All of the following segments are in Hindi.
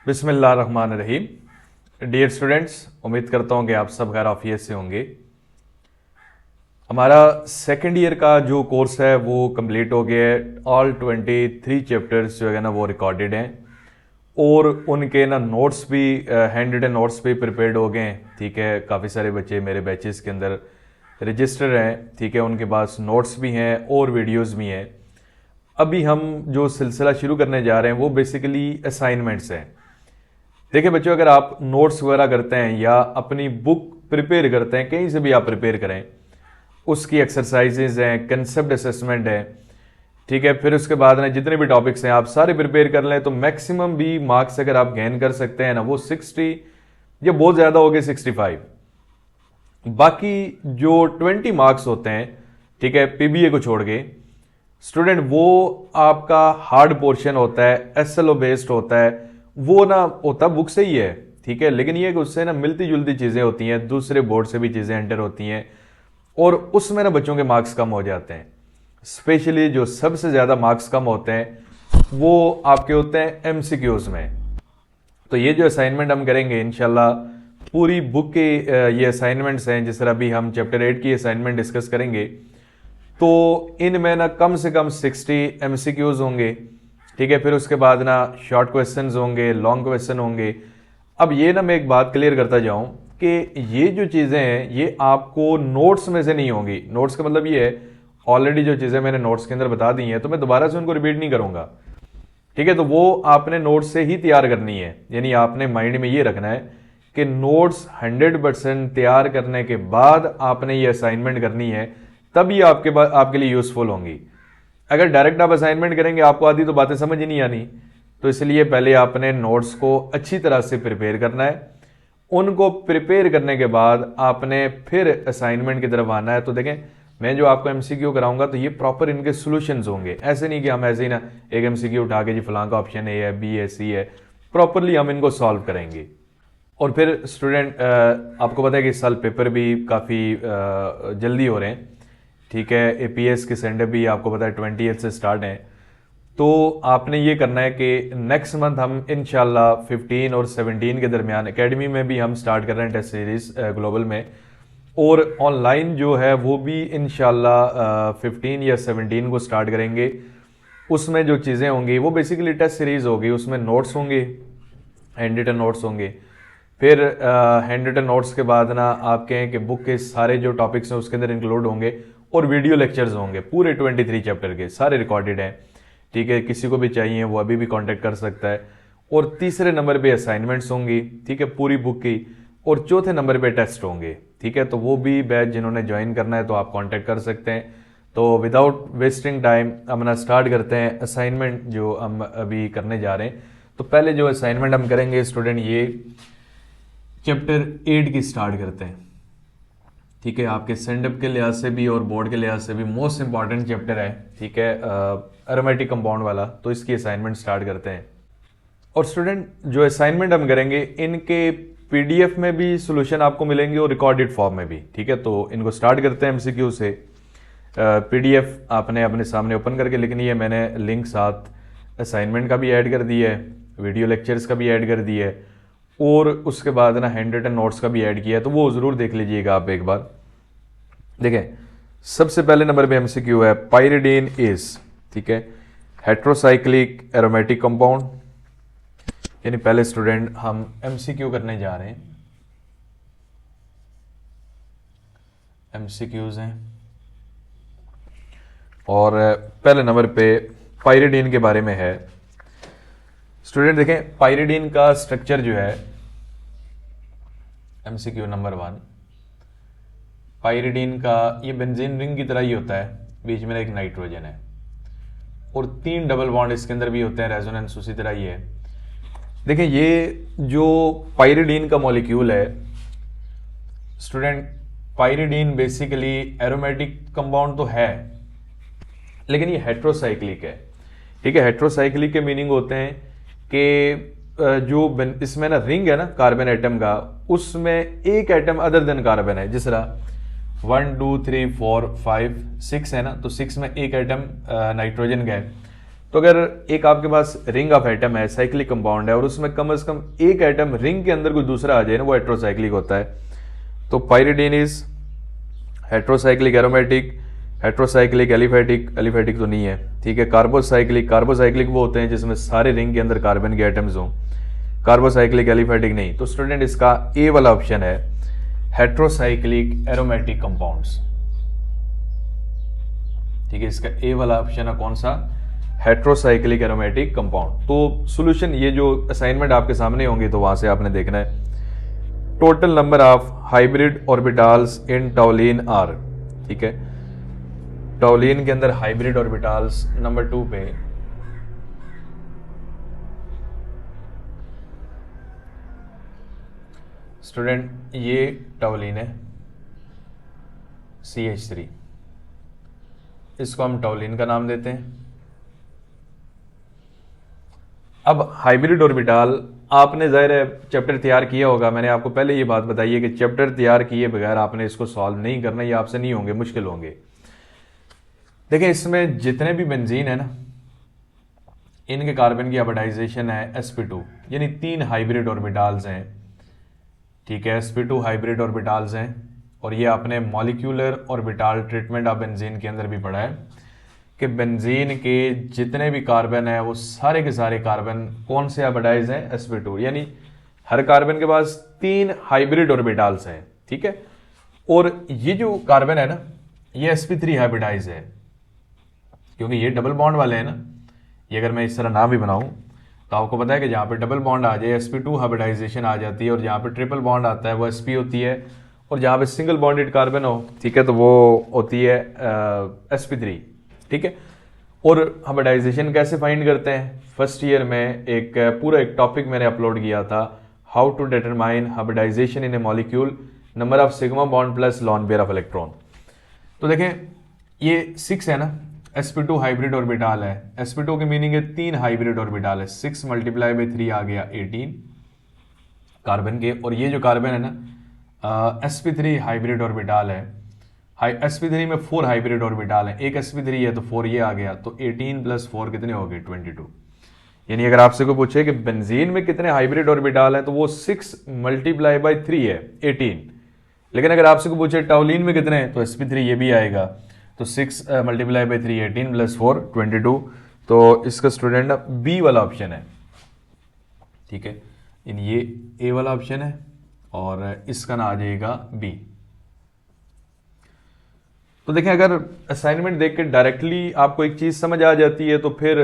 बिस्मिल्लाहिर्रहमानिर्रहीम। डियर स्टूडेंट्स, उम्मीद करता हूँ कि आप सब खैर आफियत से होंगे। हमारा सेकेंड ईयर का जो कोर्स है वो कंप्लीट हो गया है। ऑल 23 चैप्टर्स जो है ना वो रिकॉर्डेड हैं और उनके ना नोट्स भी हैंड रिटन नोट्स भी प्रिपेयर्ड हो गए हैं। ठीक है, काफ़ी सारे बच्चे मेरे बैचेस के अंदर रजिस्टर हैं। ठीक है, उनके पास नोट्स भी हैं और वीडियोस भी हैं। अभी हम जो सिलसिला शुरू करने जा रहे हैं वो बेसिकली असाइनमेंट्स हैं। देखिए बच्चों, अगर आप नोट्स वगैरह करते हैं या अपनी बुक प्रिपेयर करते हैं, कहीं से भी आप प्रिपेयर करें, उसकी एक्सरसाइजेज हैं, कंसेप्ट असेसमेंट है। ठीक है, फिर उसके बाद ना जितने भी टॉपिक्स हैं आप सारे प्रिपेयर कर लें तो मैक्सिमम भी मार्क्स अगर आप गेन कर सकते हैं ना वो 60 या बहुत ज़्यादा हो गए 65। बाकी जो 20 मार्क्स होते हैं, ठीक है, पीबीए को छोड़ के स्टूडेंट, वो आपका हार्ड पोर्शन होता है, एसएलओ बेस्ड होता है, वो ना होता बुक से ही है। ठीक है, लेकिन ये कि उससे ना मिलती जुलती चीज़ें होती हैं, दूसरे बोर्ड से भी चीज़ें एंटर होती हैं और उसमें ना बच्चों के मार्क्स कम हो जाते हैं। स्पेशली जो सबसे ज़्यादा मार्क्स कम होते हैं वो आपके होते हैं एमसीक्यूज में। तो ये जो असाइनमेंट हम करेंगे इंशाल्लाह पूरी बुक के ये असाइनमेंट्स हैं। जिस तरह अभी हम चैप्टर 8 की असाइनमेंट डिस्कस करेंगे तो इनमें ना कम से कम 60 एमसीक्यूज होंगे। ठीक है, फिर उसके बाद ना शॉर्ट क्वेश्चंस होंगे, लॉन्ग क्वेश्चन होंगे। अब ये ना मैं एक बात क्लियर करता जाऊं कि ये जो चीज़ें हैं ये आपको नोट्स में से नहीं होंगी। नोट्स का मतलब ये है ऑलरेडी जो चीज़ें मैंने नोट्स के अंदर बता दी हैं तो मैं दोबारा से उनको रिपीट नहीं करूंगा। ठीक है, तो वो आपने नोट्स से ही तैयार करनी है। यानी आपने माइंड में ये रखना है कि नोट्स 100% तैयार करने के बाद आपने ये असाइनमेंट करनी है, तभी आपके लिए यूजफुल होंगी। अगर डायरेक्ट आप असाइनमेंट करेंगे आपको आधी तो बातें समझ ही नहीं आनी। तो इसलिए पहले आपने नोट्स को अच्छी तरह से प्रिपेयर करना है। उनको प्रिपेयर करने के बाद आपने फिर असाइनमेंट की तरफ आना है। तो देखें, मैं जो आपको एमसीक्यू कराऊंगा तो ये प्रॉपर इनके सॉल्यूशंस होंगे। ऐसे नहीं कि हम ऐसे ही ना एक एमसीक्यू उठा के जी फलां का ऑप्शन ए है, बी है, सी है, प्रॉपरली हम इनको सॉल्व करेंगे। और फिर स्टूडेंट, आपको पता है कि इस साल पेपर भी काफ़ी जल्दी हो रहे हैं। ठीक है, एपीएस के सेंडर भी आपको पता है 28 से स्टार्ट हैं। तो आपने ये करना है कि नेक्स्ट मंथ हम इंशाल्लाह 15 और 17 के दरमियान एकेडमी में भी हम स्टार्ट कर रहे हैं टेस्ट सीरीज ग्लोबल में, और ऑनलाइन जो है वो भी इंशाल्लाह 15 या 17 को स्टार्ट करेंगे। उसमें जो चीज़ें होंगी वो बेसिकली टेस्ट सीरीज होगी, उसमें नोट्स होंगे, हैंड रिटन नोट्स होंगे। फिर हैंड रिटन नोट्स के बाद ना आप कहें कि बुक के सारे जो टॉपिक्स हैं उसके अंदर इंक्लूड होंगे और वीडियो लेक्चर्स होंगे पूरे 23 चैप्टर के, सारे रिकॉर्डेड हैं। ठीक है, किसी को भी चाहिए वो अभी भी कांटेक्ट कर सकता है। और तीसरे नंबर पे असाइनमेंट्स होंगी, ठीक है, पूरी बुक की। और चौथे नंबर पे टेस्ट होंगे। ठीक है, तो वो भी बैच जिन्होंने ज्वाइन करना है तो आप कांटेक्ट कर सकते हैं। तो विदाउट वेस्टिंग टाइम अपना स्टार्ट करते हैं असाइनमेंट जो हम अभी करने जा रहे हैं। तो पहले जो असाइनमेंट हम करेंगे स्टूडेंट, ये चैप्टर 8 की स्टार्ट करते हैं। ठीक है, आपके सेंडअप के लिहाज से भी और बोर्ड के लिहाज से भी मोस्ट इंपॉर्टेंट चैप्टर है। ठीक है, एरोमेटिक कंपाउंड वाला। तो इसकी असाइनमेंट स्टार्ट करते हैं। और स्टूडेंट, जो असाइनमेंट हम करेंगे इनके पीडीएफ में भी सॉल्यूशन आपको मिलेंगे और रिकॉर्डेड फॉर्म में भी। ठीक है, तो इनको स्टार्ट करते हैं एमसीक्यू से। पीडीएफ आपने अपने सामने ओपन करके लिखनी है। मैंने लिंक साथ असाइनमेंट का भी ऐड कर दिया है, वीडियो लेक्चर्स का भी ऐड कर दिया है और उसके बाद ना हैंड रिटन नोट्स का भी ऐड किया है, तो वो ज़रूर देख लीजिएगा आप एक बार। देखें, सबसे पहले नंबर पे एमसीक्यू है पाइरिडीन इज, ठीक है, हेट्रोसाइक्लिक एरोमेटिक कंपाउंड। यानी पहले स्टूडेंट हम एमसीक्यू करने जा रहे हैं। एमसीक्यूज हैं और पहले नंबर पे पाइरिडीन के बारे में है। स्टूडेंट देखें, पाइरिडीन का स्ट्रक्चर जो है, एमसीक्यू नंबर 1, पाइरिडीन का ये बेंजीन रिंग की तरह ही होता है, बीच में एक नाइट्रोजन है और 3 डबल बॉन्ड इसके अंदर भी होते हैं, रेजोनेंस उसी तरह ही है। देखें, ये जो पाइरिडीन का मॉलिक्यूल है student, pyridine basically aromatic compound तो है लेकिन ये हेट्रोसाइक्लिक है। ठीक है, हेट्रोसाइक्लिक के मीनिंग होते हैं कि जो इसमें ना रिंग है ना कार्बन एटम का, उसमें एक एटम अदर देन कार्बन है। जिस तरह 1 2 3 4 5 6 है ना, तो 6 में एक एटम नाइट्रोजन का है। तो अगर एक आपके पास रिंग ऑफ एटम है, साइक्लिक कंपाउंड है, और उसमें कम से कम एक एटम रिंग के अंदर कोई दूसरा आ जाए ना, वो हेट्रोसाइक्लिक होता है। तो pyridine is heterocyclic aromatic, heterocyclic aliphatic, aliphatic तो नहीं है, ठीक है। कार्बोसाइक्लिक, कार्बोसाइक्लिक वो होते हैं जिसमें सारे रिंग के अंदर कार्बन के एटम्स हों, कार्बोसाइक्लिक एलिफेटिक नहीं। तो स्टूडेंट इसका ए वाला ऑप्शन है हेट्रोसाइक्लिक एरोमेटिक कंपाउंड्स, ठीक है। इसका ए वाला ऑप्शन है कौन सा, हेट्रोसाइक्लिक एरोमेटिक कंपाउंड। तो सॉल्यूशन ये जो असाइनमेंट आपके सामने होंगे तो वहां से आपने देखना है। Total number of hybrid orbitals in toluene are, ठीक है। टॉलिन के अंदर हाइब्रिड ऑर्बिटल्स नंबर 2 पे स्टूडेंट ये टॉलिन है CH3, इसको हम टॉलिन का नाम देते हैं। अब हाइब्रिड ऑर्बिटल आपने जाहिर है चैप्टर तैयार किया होगा, मैंने आपको पहले ये बात बताई है कि चैप्टर तैयार किए बगैर आपने इसको सॉल्व नहीं करना, ये आपसे नहीं होंगे, मुश्किल होंगे। देखिए इसमें जितने भी बेंजीन है ना, इनके कार्बन की हाइब्रिडाइजेशन है sp2, यानी 3 हाइब्रिड ऑर्बिटल्स हैं, ठीक है। sp2 हाइब्रिड ऑर्बिटल्स हैं, और ये आपने molecular orbital treatment of benzene के अंदर भी पढ़ा है कि बेंजीन के जितने भी कार्बन है वो सारे के सारे कार्बन कौन से हाइब्रिडाइज हैं, sp2, यानी हर कार्बन के पास 3 हाइब्रिड ऑर्बिटल्स हैं, ठीक है। और ये जो कार्बन है ना, ये sp3 हाइब्रिडाइज है, क्योंकि ये डबल बॉन्ड वाले हैं ना। ये अगर मैं इस तरह ना भी बनाऊं तो आपको पता है कि जहां पे डबल बॉन्ड आ जाए sp2 हाइब्रिडाइजेशन आ जाती है, और जहां पे ट्रिपल बॉन्ड आता है वो sp होती है, और जहां पे सिंगल बॉन्डेड कार्बन हो, ठीक है, तो वो होती है sp3, ठीक है। और हाइब्रिडाइजेशन कैसे फाइंड करते हैं, फर्स्ट ईयर में एक पूरा एक टॉपिक मैंने अपलोड किया था, how to determine hybridisation in a molecule, number of sigma bond plus lone pair of electron. तो देखें ये 6 है ना, sp2 हाइब्रिड ऑर्बिटल है, sp2 की मीनिंग है 3 हाइब्रिड ऑर्बिटल है, 6 मल्टीप्लाई बाई 3 आ गया 18 कार्बन के। और ये जो कार्बन है ना sp3 हाइब्रिड ऑर्बिटल है, sp3 में 4 हाइब्रिड ऑर्बिटल है, एक sp3 है तो 4 ये आ गया, तो 18 प्लस 4 कितने हो गए 22। यानी अगर आपसे कोई पूछे कि बेंजीन में कितने हाइब्रिड ऑर्बिटल हैं तो वो 6 मल्टीप्लाई बाई 3 है 18। लेकिन अगर आपसे कोई पूछे टॉलिन में कितने हैं तो sp3 ये भी आएगा, तो 6 मल्टीप्लाई बाई 3 18 प्लस 4 22। तो इसका स्टूडेंट बी वाला ऑप्शन है, ठीक है। इन ये ए वाला ऑप्शन है और इसका ना आ जाएगा बी। तो देखें अगर असाइनमेंट देख के डायरेक्टली आपको एक चीज़ समझ आ जाती है तो फिर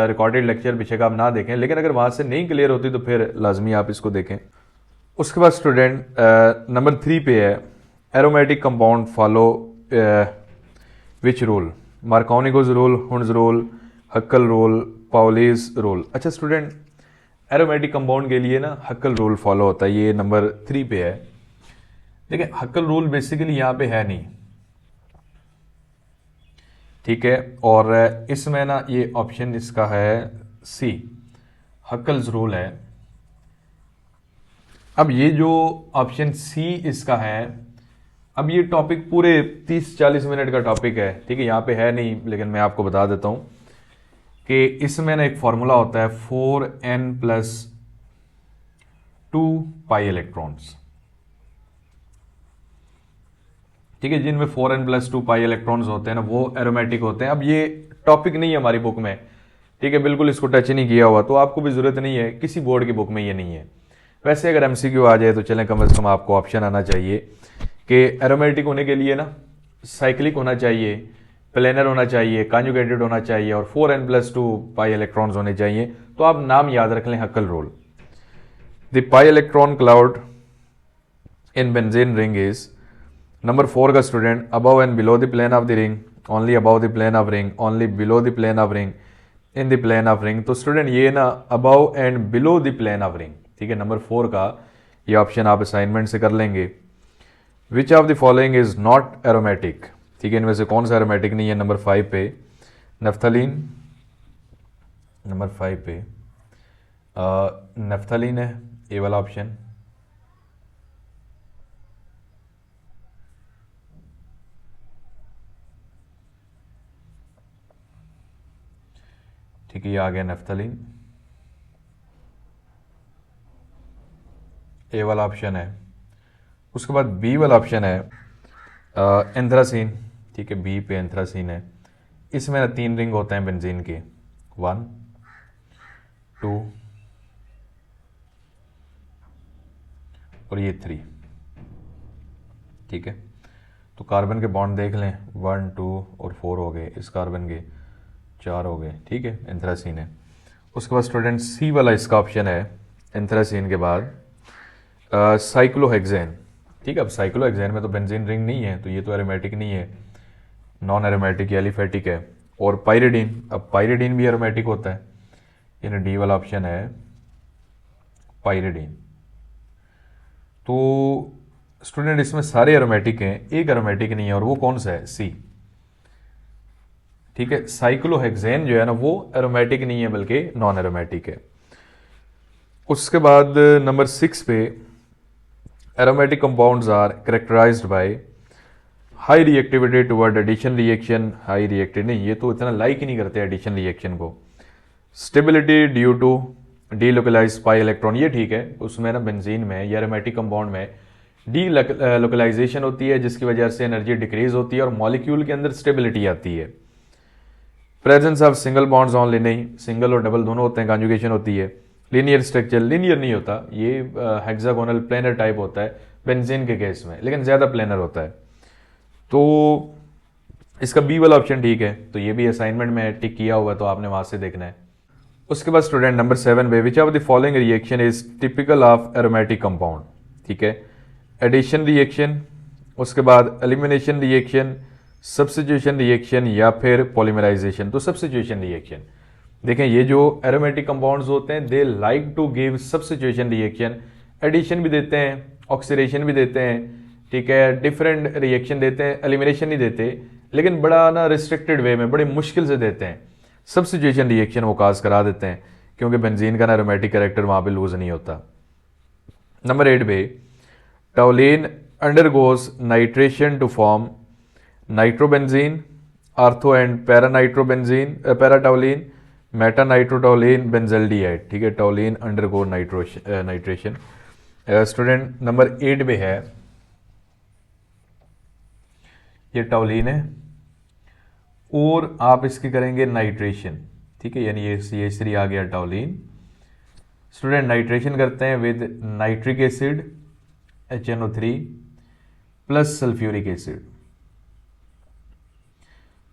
रिकॉर्डेड लेक्चर पीछे का आप ना देखें, लेकिन अगर वहाँ से नहीं क्लियर होती तो फिर लाजमी आप इसको देखें। उसके बाद स्टूडेंट नंबर 3 पे है aromatic compound follow which rule, Markovnikov's rule, Hund's rule, Huckel rule, Pauli's rule. अच्छा स्टूडेंट एरोमेटिक कंपाउंड के लिए ना हक्कल रूल फॉलो होता है, ये नंबर 3 पे है। देखिए हक्कल रूल बेसिकली यहाँ पे है नहीं, ठीक है। और इसमें ना ये ऑप्शन इसका है सी, हक्कल्स रूल है। अब ये जो ऑप्शन सी इसका है, अब ये टॉपिक पूरे 30-40 मिनट का टॉपिक है, ठीक है, यहाँ पे है नहीं, लेकिन मैं आपको बता देता हूँ कि इसमें ना एक फॉर्मूला होता है 4n+2 पाई इलेक्ट्रॉन्स, ठीक है, जिनमें 4n+2 पाई इलेक्ट्रॉन्स होते हैं ना वो एरोमेटिक होते हैं। अब ये टॉपिक नहीं है हमारी बुक में, ठीक है, बिल्कुल इसको टच नहीं किया हुआ, तो आपको भी जरूरत नहीं है, किसी बोर्ड की बुक में ये नहीं है। वैसे अगर MCQ आ जाए तो चलें, कम से कम आपको ऑप्शन आना चाहिए कि एरोमेटिक होने के लिए ना साइक्लिक होना चाहिए, प्लेनर होना चाहिए, कॉन्जुगेटेड होना चाहिए, और 4n+2 पाई इलेक्ट्रॉन्स होने चाहिए। तो आप नाम याद रख लें, Huckel rule. The pi electron cloud in benzene ring is number 4 का student above and below the plane of the ring, only above the plane of ring, only below the plane of ring, in the plane of ring. तो स्टूडेंट ये ना above and below the plane of ring, ठीक है, नंबर 4 का ये ऑप्शन आप असाइनमेंट से कर लेंगे। विच of the following is not aromatic, ठीक है, इनमें से कौन सा एरोमेटिक नहीं है, नंबर 5 पे नफ्थलीन, नंबर 5 पे नफ्थलीन है ए वाला ऑप्शन। ठीक है, ये आ गया नेफ्थलीन, ए वाला ऑप्शन है। उसके बाद बी वाला ऑप्शन है एंथ्रासीन, ठीक है, बी पे एंथ्रासीन है। इसमें ना 3 रिंग होते हैं बेंजीन के, 1 2 और ये 3, ठीक है। तो कार्बन के बॉन्ड देख लें, 1 2 और 4 हो गए, इस कार्बन के 4 हो गए, ठीक है, एंथ्रासीन है। उसके बाद स्टूडेंट सी वाला इसका ऑप्शन है, एंथ्रासीन के बाद साइक्लोहेक्सेन, ठीक है। अब साइक्लोहेक्सेन में तो बेंजीन रिंग नहीं है, तो ये तो एरोमेटिक नहीं है, नॉन एरोमेटिक एलिफेटिक है। और पायरिडीन, अब पायरिडीन भी एरोमेटिक होता है, यानी डी वाला ऑप्शन है पायरिडीन। तो स्टूडेंट इसमें सारे एरोमेटिक हैं, एक एरोमेटिक नहीं है, और वो कौन सा है? सी, ठीक है। साइक्लोहेक्सेन जो है ना वो एरोमेटिक नहीं है बल्कि नॉन एरोमेटिक है। उसके बाद नंबर 6 पे aromatic compounds are characterised by high reactivity toward addition reaction, high reactive नहीं, ये तो इतना लाइक ही नहीं करते एडिशन रिएक्शन को। Stability due to delocalise pi electron, ये ठीक है, उसमें ना बेंजीन में या एरोमेटिक कंपाउंड में डी लोकलाइजेशन होती है, जिसकी वजह से एनर्जी डिक्रीज होती है और मॉलिक्यूल के अंदर स्टेबिलिटी आती है। Presence of single bonds only, नहीं, सिंगल और डबल दोनों होते हैं, कॉन्जुगेशन होती है। लीनियर स्ट्रक्चर, लीनियर नहीं होता, ये हेक्सागोनल प्लेनर टाइप होता है बेंजीन के केस में, लेकिन ज़्यादा प्लेनर होता है। तो इसका बी वाला ऑप्शन ठीक है, तो ये भी असाइनमेंट में टिक किया हुआ है, तो आपने वहाँ से देखना है। उसके बाद स्टूडेंट नंबर 7 पे विच of the following reaction is typical of aromatic compound, ठीक है। एडिशन रिएक्शन, उसके बाद एलिमिनेशन रिएक्शन, सब्स्टिट्यूशन रिएक्शन या फिर पॉलीमराइजेशन। तो सब्स्टिट्यूशन रिएक्शन, देखें ये जो एरोमेटिक कंपाउंड्स होते हैं they like to give substitution reaction, addition भी देते हैं, ऑक्सीडेशन भी देते हैं, ठीक है, डिफरेंट रिएक्शन देते हैं, एलिमिनेशन नहीं देते, लेकिन बड़ा ना रिस्ट्रिक्टेड वे में बड़ी मुश्किल से देते हैं। सब्स्टिट्यूशन रिएक्शन वो काज करा देते हैं, क्योंकि बेंजीन का ना एरोमेटिक कैरेक्टर वहाँ पे लूज नहीं होता। नंबर 8 पे toluene undergoes nitration to form nitrobenzene, ortho and paranitrobenzene, paratoluene, metanitrotoluene, benzaldehyde, ठीक है। Toluene undergo nitration. Student number 8 पे है, ये टोलिन है और आप इसकी करेंगे नाइट्रेशन, ठीक है, यानी ये CH3 आ गया टोलिन। स्टूडेंट नाइट्रेशन करते हैं with nitric acid HNO3 plus sulphuric acid.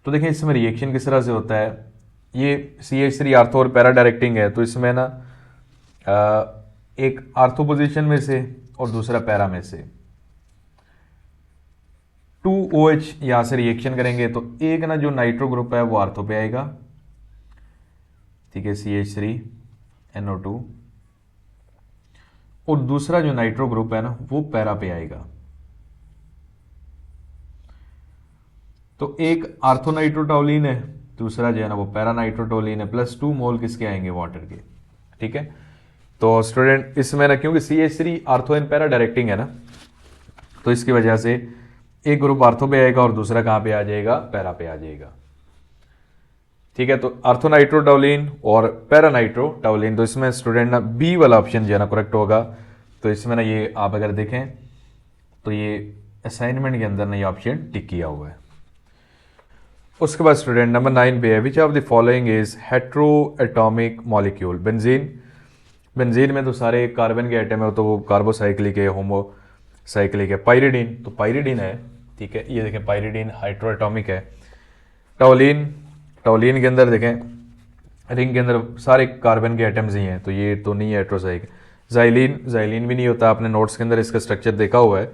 तो देखें इसमें रिएक्शन किस तरह से होता है, ये CH3 आर्थो और पैरा डायरेक्टिंग है, तो इसमें ना एक आर्थो पोजीशन में से और दूसरा पैरा में से 2OH यहां से रिएक्शन करेंगे, तो एक ना जो नाइट्रो ग्रुप है वो आर्थो पे आएगा, ठीक है, CH3NO2, और दूसरा जो नाइट्रो ग्रुप है ना वो पैरा पे आएगा। तो एक आर्थोनाइट्रोटोलिन है, दूसरा जो है ना वो पैरानाइट्रोटोलिन है, प्लस 2 मोल किसके आएंगे? वाटर के, ठीक है। तो स्टूडेंट इसमें ना क्योंकि CH3 ortho and para directing है ना, तो इसकी वजह से एक ग्रुप आर्थो पे आएगा और दूसरा कहां पे आ जाएगा? पैरा पे आ जाएगा, ठीक है। तो आर्थोनाइट्रोटोलिन और पैरानाइट्रोटोलिन, तो इसमें स्टूडेंट ना बी वाला ऑप्शन जो है ना करेक्ट होगा। तो इसमें ना ये आप अगर देखें तो ये असाइनमेंट के अंदर ना ये ऑप्शन टिक किया हुआ है। उसके बाद स्टूडेंट नंबर 9 पे है which of the following is hetero atomic molecule. Benzene, benzene में तो सारे कार्बन के एटम है, तो वो कार्बोसाइक्लिक है, होमोसाइक्लिक है। पायरिडीन, तो पायरिडीन है, ठीक है, ये देखें पायरिडीन हाइड्रो एटॉमिक है। टोलिन, टोलिन के अंदर देखें रिंग के अंदर सारे कार्बन के एटम्स ही हैं, तो ये तो नहीं है हेट्रोसाइक्लिक। जाइलिन, जाइलिन भी नहीं होता, आपने नोट्स के अंदर इसका स्ट्रक्चर देखा हुआ है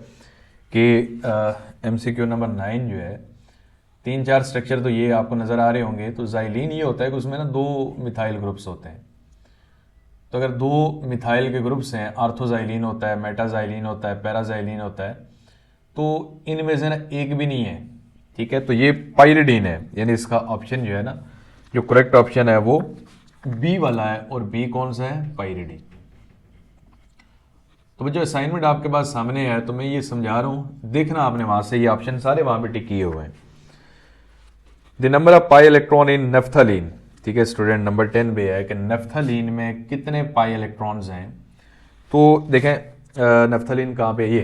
कि MCQ नंबर 9 जो है 3-4 स्ट्रक्चर तो ये आपको नज़र आ रहे होंगे। तो जाइलिन ये होता है कि उसमें ना 2 मिथाइल ग्रुप्स होते हैं, तो अगर 2 मिथाइल के ग्रुप्स हैं, आर्थोजाइलिन होता है, मेटाजाइलिन होता है, पैराजाइलिन होता है, तो इनमें से ना एक भी नहीं है, ठीक है। तो ये पायरिडीन है, यानी इसका ऑप्शन जो है ना जो करेक्ट ऑप्शन है वो बी वाला है, और बी कौन सा है? पायरिडीन। तो जो असाइनमेंट आपके पास सामने है, तो मैं ये समझा रहा हूं, देखना आपने वहां से ये ऑप्शन सारे वहां पे टिक किए हुए हैं। The number of pi electron in naphthalene, ठीक है स्टूडेंट, नंबर 10 पे है कि नेफ्थलीन में कितने पाई इलेक्ट्रॉन्स हैं। तो देखें नेफ्थलीन कहाँ पे, ये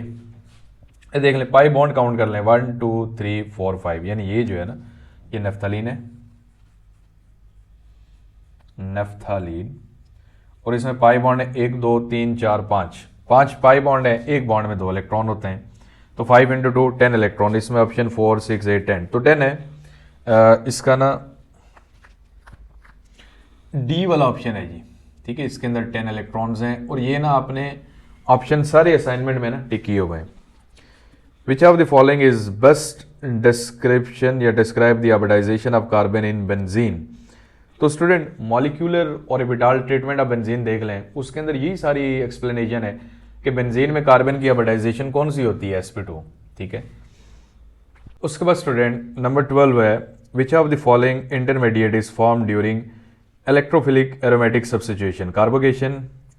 देख लें, पाई बॉन्ड काउंट कर लें, 1 2 3 4 5, यानी ये जो है ना ये नेफ्थलीन है, नेफ्थलीन। और इसमें पाई बॉन्ड है 1 2 3 4 5, 5 पाई बॉन्ड है, एक बॉन्ड में 2 इलेक्ट्रॉन होते हैं। तो 5 इंटू 2 10 इलेक्ट्रॉन, इसमें ऑप्शन 4 6 8 10, तो 10 है। इसका ना डी वाला ऑप्शन है जी, ठीक है, इसके अंदर 10 इलेक्ट्रॉन्स हैं। और ये ना आपने ऑप्शन सारे असाइनमेंट में ना टिक किए हुए हैं। Which of the following is best description या describe the orbitisation of carbon in benzene. तो student molecular orbital treatment of benzene देख लें, उसके अंदर यही सारी एक्सप्लेनेशन है कि बेंजीन में कार्बन की ऑर्बिटाइजेशन कौन सी होती है, sp2, ठीक है। उसके बाद स्टूडेंट नंबर 12 है, which of the following intermediate is form during electrophilic aromatic substitution, carbocation,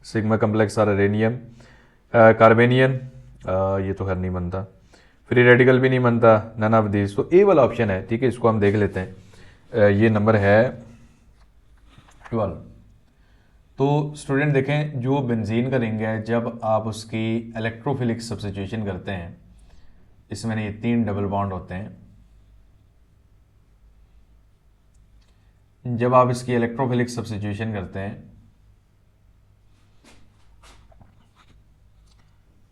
sigma complex और अरेनियम, कार्बेनियन, ये तो खैर नहीं बनता, फ्री रेडिकल भी नहीं बनता, नन ऑफ दिस। तो ए वाला ऑप्शन है, ठीक है, इसको हम देख लेते हैं। ये नंबर है 12। तो स्टूडेंट देखें, जो बेंजीन का रिंग है, जब आप उसकी इलेक्ट्रोफिलिक सब्स्टिट्यूशन करते हैं, इसमें ये 3 डबल बॉन्ड होते हैं। जब आप इसकी इलेक्ट्रोफिलिक सब्स्टिट्यूशन करते हैं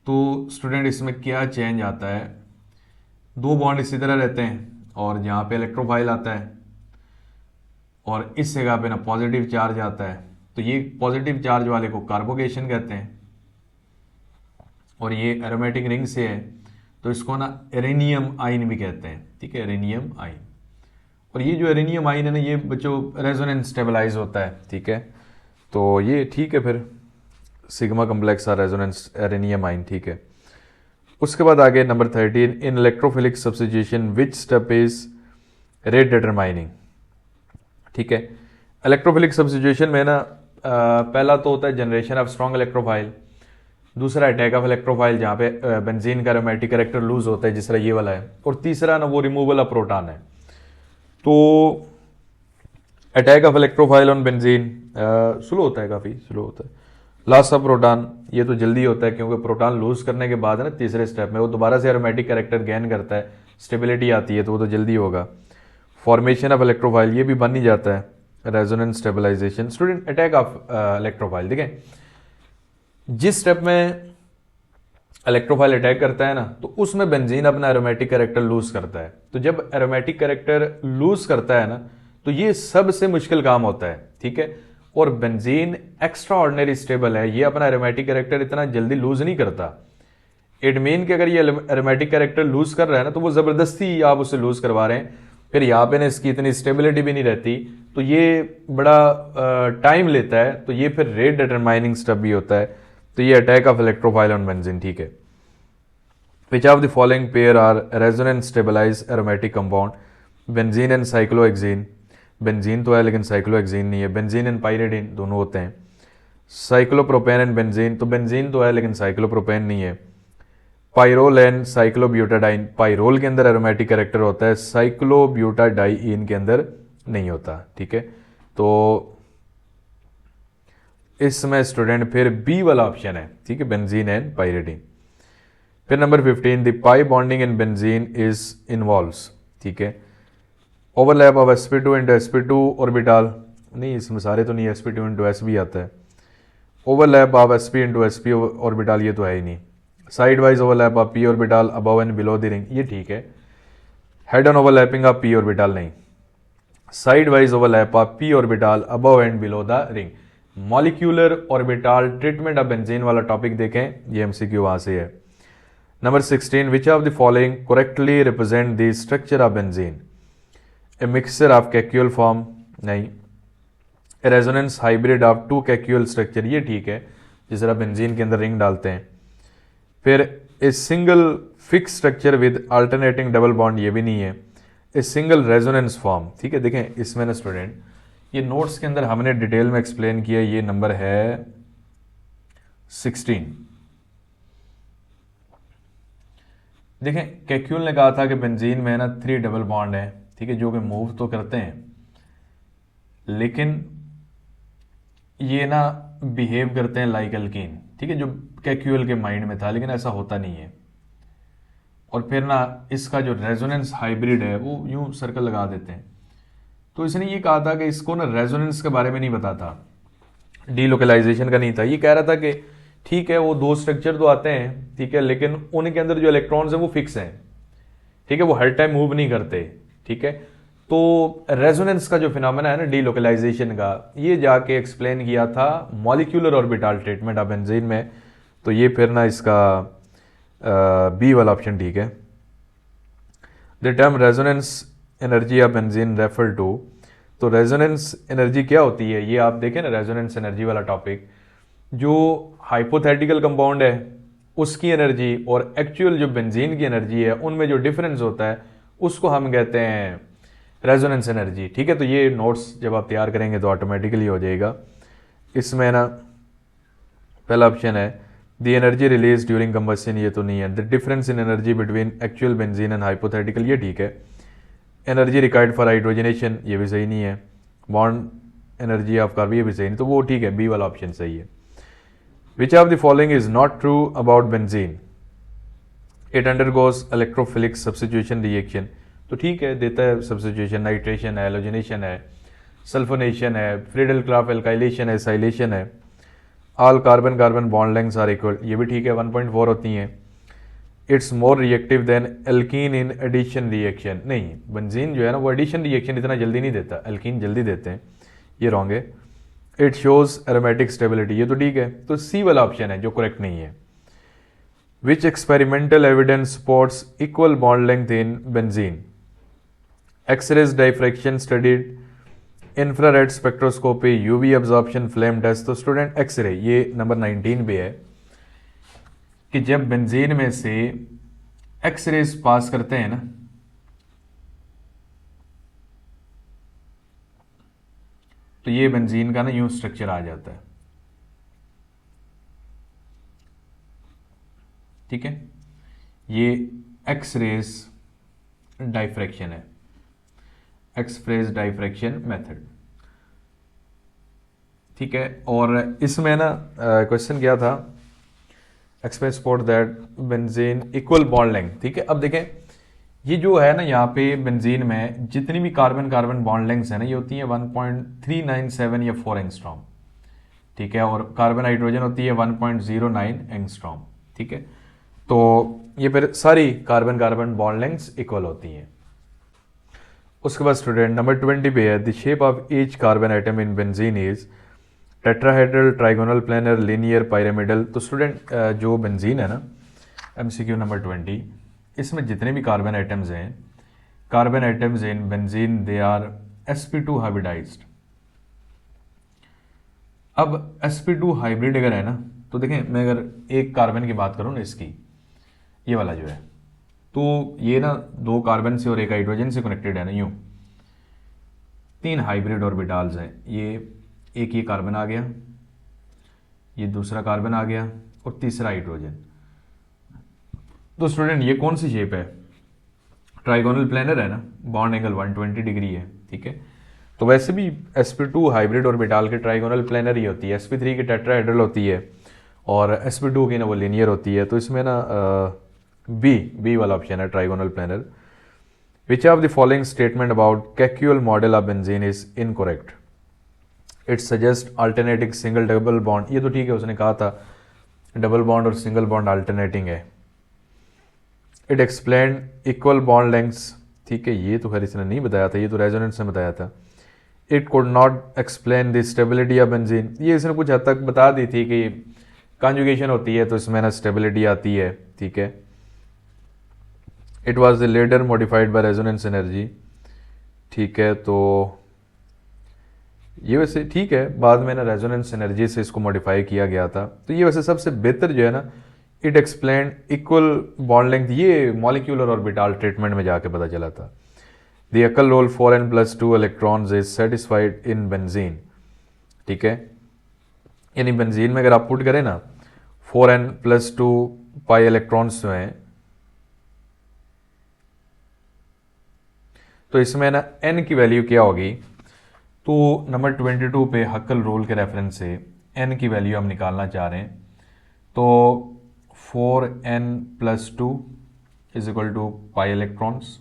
तो स्टूडेंट इसमें क्या चेंज आता है, 2 बॉन्ड इसी तरह रहते हैं और यहाँ पे इलेक्ट्रोफाइल आता है और इस जगह पे ना पॉजिटिव चार्ज आता है। तो ये पॉजिटिव चार्ज वाले को कार्बोकेशन कहते हैं और ये एरोमेटिक रिंग से है तो इसको ना एरेनियम आइन भी कहते हैं, ठीक है, एरेनियम आइन। और ये जो एरेनियम आइन है ना, ये बच्चों रेजोनेंस स्टेबलाइज होता है, ठीक है। तो ये ठीक है, फिर सिग्मा कम्प्लेक्स और रेजोनेंस एरेनियम आइन, ठीक है। उसके बाद आगे number 13, in electrophilic substitution which step is rate determining, ठीक है। इलेक्ट्रोफिलिक सब्स्टिट्यूशन में ना पहला तो होता है जनरेशन ऑफ स्ट्रॉन्ग इलेक्ट्रोफाइल, दूसरा अटैक ऑफ इलेक्ट्रोफाइल जहाँ पे बेंजीन का एरोमेटिक कैरेक्टर लूज होता है जिस तरह ये वाला है, और तीसरा ना वो रिमूवल ऑफ प्रोटॉन है। तो attack of electrophile on benzene slow होता है, काफ़ी स्लो होता है। लॉस ऑफ प्रोटॉन, ये तो जल्दी होता है क्योंकि प्रोटॉन लूज करने के बाद ना तीसरे स्टेप में वो दोबारा से एरोमेटिक कैरेक्टर गेन करता है, स्टेबिलिटी आती है, तो वो तो जल्दी होगा। फॉर्मेशन ऑफ इलेक्ट्रोफाइल, ये भी बन ही जाता है, resonance stabilisation. Student attack of electrophile, देखें जिस स्टेप में इलेक्ट्रोफाइल अटैक करता है ना, तो उसमें बेंजीन अपना एरोमेटिक कैरेक्टर लूज करता है। तो जब एरोमेटिक कैरेक्टर लूज करता है ना, तो ये सबसे मुश्किल काम होता है, ठीक है। और बेंजीन एक्स्ट्रा ऑर्डिनरी स्टेबल है, ये अपना एरोमेटिक कैरेक्टर इतना जल्दी लूज नहीं करता। इट मीन कि अगर ये एरोमेटिक कैरेक्टर लूज कर रहा है ना, तो वो जबरदस्ती आप उसे लूज करवा रहे हैं, फिर यहाँ पे ना इसकी इतनी स्टेबिलिटी भी नहीं रहती, तो ये बड़ा टाइम लेता है। तो ये फिर रेट डिटरमाइनिंग स्टेप भी होता है। तो ये attack of electrophile on benzene, ठीक है। Which of the following pair are resonance stabilise aromatic compound, benzene and cyclohexene, benzene तो है लेकिन साइक्लोहेक्सीन नहीं है, बेंजीन एंड पायरिडीन दोनों होते हैं। साइक्लोप्रोपेन एंड बेंजीन, तो बेंजीन तो है लेकिन साइक्लोप्रोपेन नहीं है। पायरोल एंड साइक्लोब्यूटाडाइन, पायरोल के अंदर एरोमेटिक कैरेक्टर होता है, साइक्लोब्यूटाडाइन के अंदर नहीं होता, ठीक है। तो इसमें स्टूडेंट फिर बी वाला ऑप्शन है, ठीक है, बेंजीन एंड पायरिडीन। फिर number 15, the pi bonding in benzene is involves, ठीक है, overlap of sp2 into sp2 orbital, नहीं इसमें सारे तो नहीं, sp2 इंटू s भी आता है। Overlap of sp into sp orbital, ये तो है ही नहीं। Side wise overlap of p orbital above and below the ring, ये ठीक है। Head on overlapping of p orbital नहीं। Side wise overlap of p orbital above and below the ring. Molecular orbital treatment of benzene वाला टॉपिक देखें, ये एमसीक्यू वहां से है। Number 16, which of the following correctly represent the structure of benzene, a mixture of Kekule form, नहीं। A resonance hybrid of 2 Kekule structure, ये ठीक है, जिस तरह बेंजीन के अंदर रिंग डालते हैं। फिर a single fix structure with alternating double bond, ये भी नहीं है। ए सिंगल रेजोनेंस फॉर्म, ठीक है। देखें इसमें ना स्टूडेंट, ये नोट्स के अंदर हमने डिटेल में एक्सप्लेन किया, ये नंबर है 16। देखें कैक्यूल ने कहा था कि बेंजीन में ना 3 डबल बॉन्ड है, ठीक है, जो कि मूव तो करते हैं लेकिन ये ना बिहेव करते हैं लाइक अल्कीन, ठीक है, जो कैक्यूएल के माइंड में था, लेकिन ऐसा होता नहीं है। और फिर ना इसका जो रेजोनेंस हाइब्रिड है वो यूं सर्कल लगा देते हैं। तो इसने ये कहा था कि इसको ना रेजोनेंस के बारे में नहीं पता था, डीलोकलाइजेशन का नहीं था। ये कह रहा था कि ठीक है वो दो स्ट्रक्चर तो आते हैं, ठीक है, लेकिन उनके अंदर जो इलेक्ट्रॉन्स हैं वो फिक्स हैं, ठीक है, वो हर टाइम मूव नहीं करते, ठीक है। तो रेजोनेंस का जो फिनोमेना है ना डीलोकलाइजेशन का, ये जाके एक्सप्लेन किया था molecular orbital treatment of benzene में। तो ये फिर ना इसका बी वाला ऑप्शन ठीक है। The term resonance energy of benzene refer to, तो रेजोनेंस एनर्जी क्या होती है, ये आप देखें ना रेजोनेंस एनर्जी वाला टॉपिक, जो हाइपोथेटिकल कंपाउंड है उसकी एनर्जी और एक्चुअल जो बेंजीन की एनर्जी है उनमें जो डिफरेंस होता है उसको हम कहते हैं रेजोनेंस एनर्जी, ठीक है। तो ये नोट्स जब आप तैयार करेंगे तो ऑटोमेटिकली हो जाएगा। इसमें ना पहला ऑप्शन है the energy release during combustion, ये तो नहीं है। The difference in energy between actual benzene and hypothetical, ये ठीक है। एनर्जी रिक्वायर्ड फॉर हाइड्रोजनेशन, ये भी सही नहीं है। बॉन्ड एनर्जी ऑफ कार्बन, ये भी सही नहीं, तो वो ठीक है, बी वाला ऑप्शन सही है। Which of the following is not true about benzene, it undergoes electrophilic substitution reaction, तो ठीक है, देता है सब्स्टिट्यूशन, नाइट्रेशन है, हेलोजनेशन है, सल्फोनेशन है, फ्रीडल क्राफ एल्काइलेशन है, साइलेशन है। All carbon carbon bond lengths are equal, ये भी ठीक है, 1.4 होती हैं। It's more reactive than alkene in addition reaction, नहीं, बेंजीन जो है ना वो एडिशन रिएक्शन इतना जल्दी नहीं देता, एल्कीन जल्दी देते हैं, ये रॉन्ग है। इट शोज एरोमेटिक स्टेबिलिटी, ये तो ठीक है, तो सी वाला ऑप्शन है जो करेक्ट नहीं है। Which experimental evidence supports equal bond length in benzene, X-rays diffraction studied, infrared spectroscopy, UV absorption, flame test. तो स्टूडेंट एक्सरे ये नंबर 19 पे है कि जब बेंजीन में से एक्सरेज पास करते हैं ना, तो ये बेंजीन का ना यूं स्ट्रक्चर आ जाता है, ठीक है। ये एक्सरेज डाइफ्रैक्शन है, एक्सरेज डाइफ्रैक्शन मेथड, ठीक है। और इसमें ना क्वेश्चन क्या था, express support that benzene equal bond length, ठीक है। अब देखें ये जो है ना यहाँ पे बेंजीन में जितनी भी कार्बन कार्बन बॉन्ड लेंथ्स है ना ये होती है 1.397 या 4 एंगस्ट्रॉम, ठीक है, और कार्बन हाइड्रोजन होती है 1.09 एंगस्ट्रॉम, ठीक है। तो ये फिर सारी carbon carbon bond lengths equal होती हैं। उसके बाद स्टूडेंट नंबर 20 पे है the shape of each carbon atom in benzene is tetrahedral, trigonal, planar, linear, pyramidal. तो स्टूडेंट जो बेंजीन है ना, एमसीक्यू नंबर 20, इसमें जितने भी कार्बन आइटम्स हैं, carbon atoms in benzene they are sp2 hybridised. अब sp2 हाइब्रिड अगर है ना, तो देखें मैं अगर एक कार्बन की बात करूं ना, इसकी ये वाला जो है, तो ये ना दो कार्बन से और एक हाइड्रोजन से कनेक्टेड है ना, यूं 3 हाइब्रिड ऑर्बिटल्स हैं। ये कार्बन आ गया, ये दूसरा कार्बन आ गया और तीसरा हाइड्रोजन। तो स्टूडेंट ये कौन सी शेप है, ट्राइगोनल प्लेनर है ना, बॉन्ड एंगल 120 डिग्री है, ठीक है। तो वैसे भी sp2 हाइब्रिड ऑर्बिटल के ट्राइगोनल प्लेनर ही होती है, sp3 की टेट्राहेड्रल होती है और sp2 की ना वो लीनियर होती है। तो इसमें ना बी वाला ऑप्शन है, trigonal planar. Which of the following statement about Kekule model of benzene is incorrect, it suggest alternating single double bond, ये तो ठीक है, उसने कहा था डबल बॉन्ड और सिंगल बॉन्ड अल्टरनेटिंग है। It explain equal bond lengths, ठीक है, ये तो खैर इसने नहीं बताया था, ये तो रेजोनेंस ने बताया था। It could not explain the stability of benzene, ये इसने कुछ हद तक बता दी थी कि कॉन्जुगेशन होती है तो इसमें ना स्टेबिलिटी आती है, ठीक है। It was the later modified by resonance energy, ठीक है। तो ये वैसे ठीक है, बाद में ना रेजोनेंस एनर्जी से इसको मॉडिफाई किया गया था। तो ये वैसे सबसे बेहतर जो है ना, it explain equal bond length, ये मॉलिक्यूलर ऑर्बिटल ट्रीटमेंट में जाके पता चला था। The Huckel rule 4n+2 electrons is satisfied in benzene, ठीक है। यानी बेंजीन में अगर आप पुट करें ना 4n+2 पाई इलेक्ट्रॉन्स जो हैं, तो इसमें ना n की वैल्यू क्या होगी, तो नंबर 22 पे हक्कल रूल के रेफरेंस से n की वैल्यू हम निकालना चाह रहे हैं। तो 4n+2 is equal to pi electrons.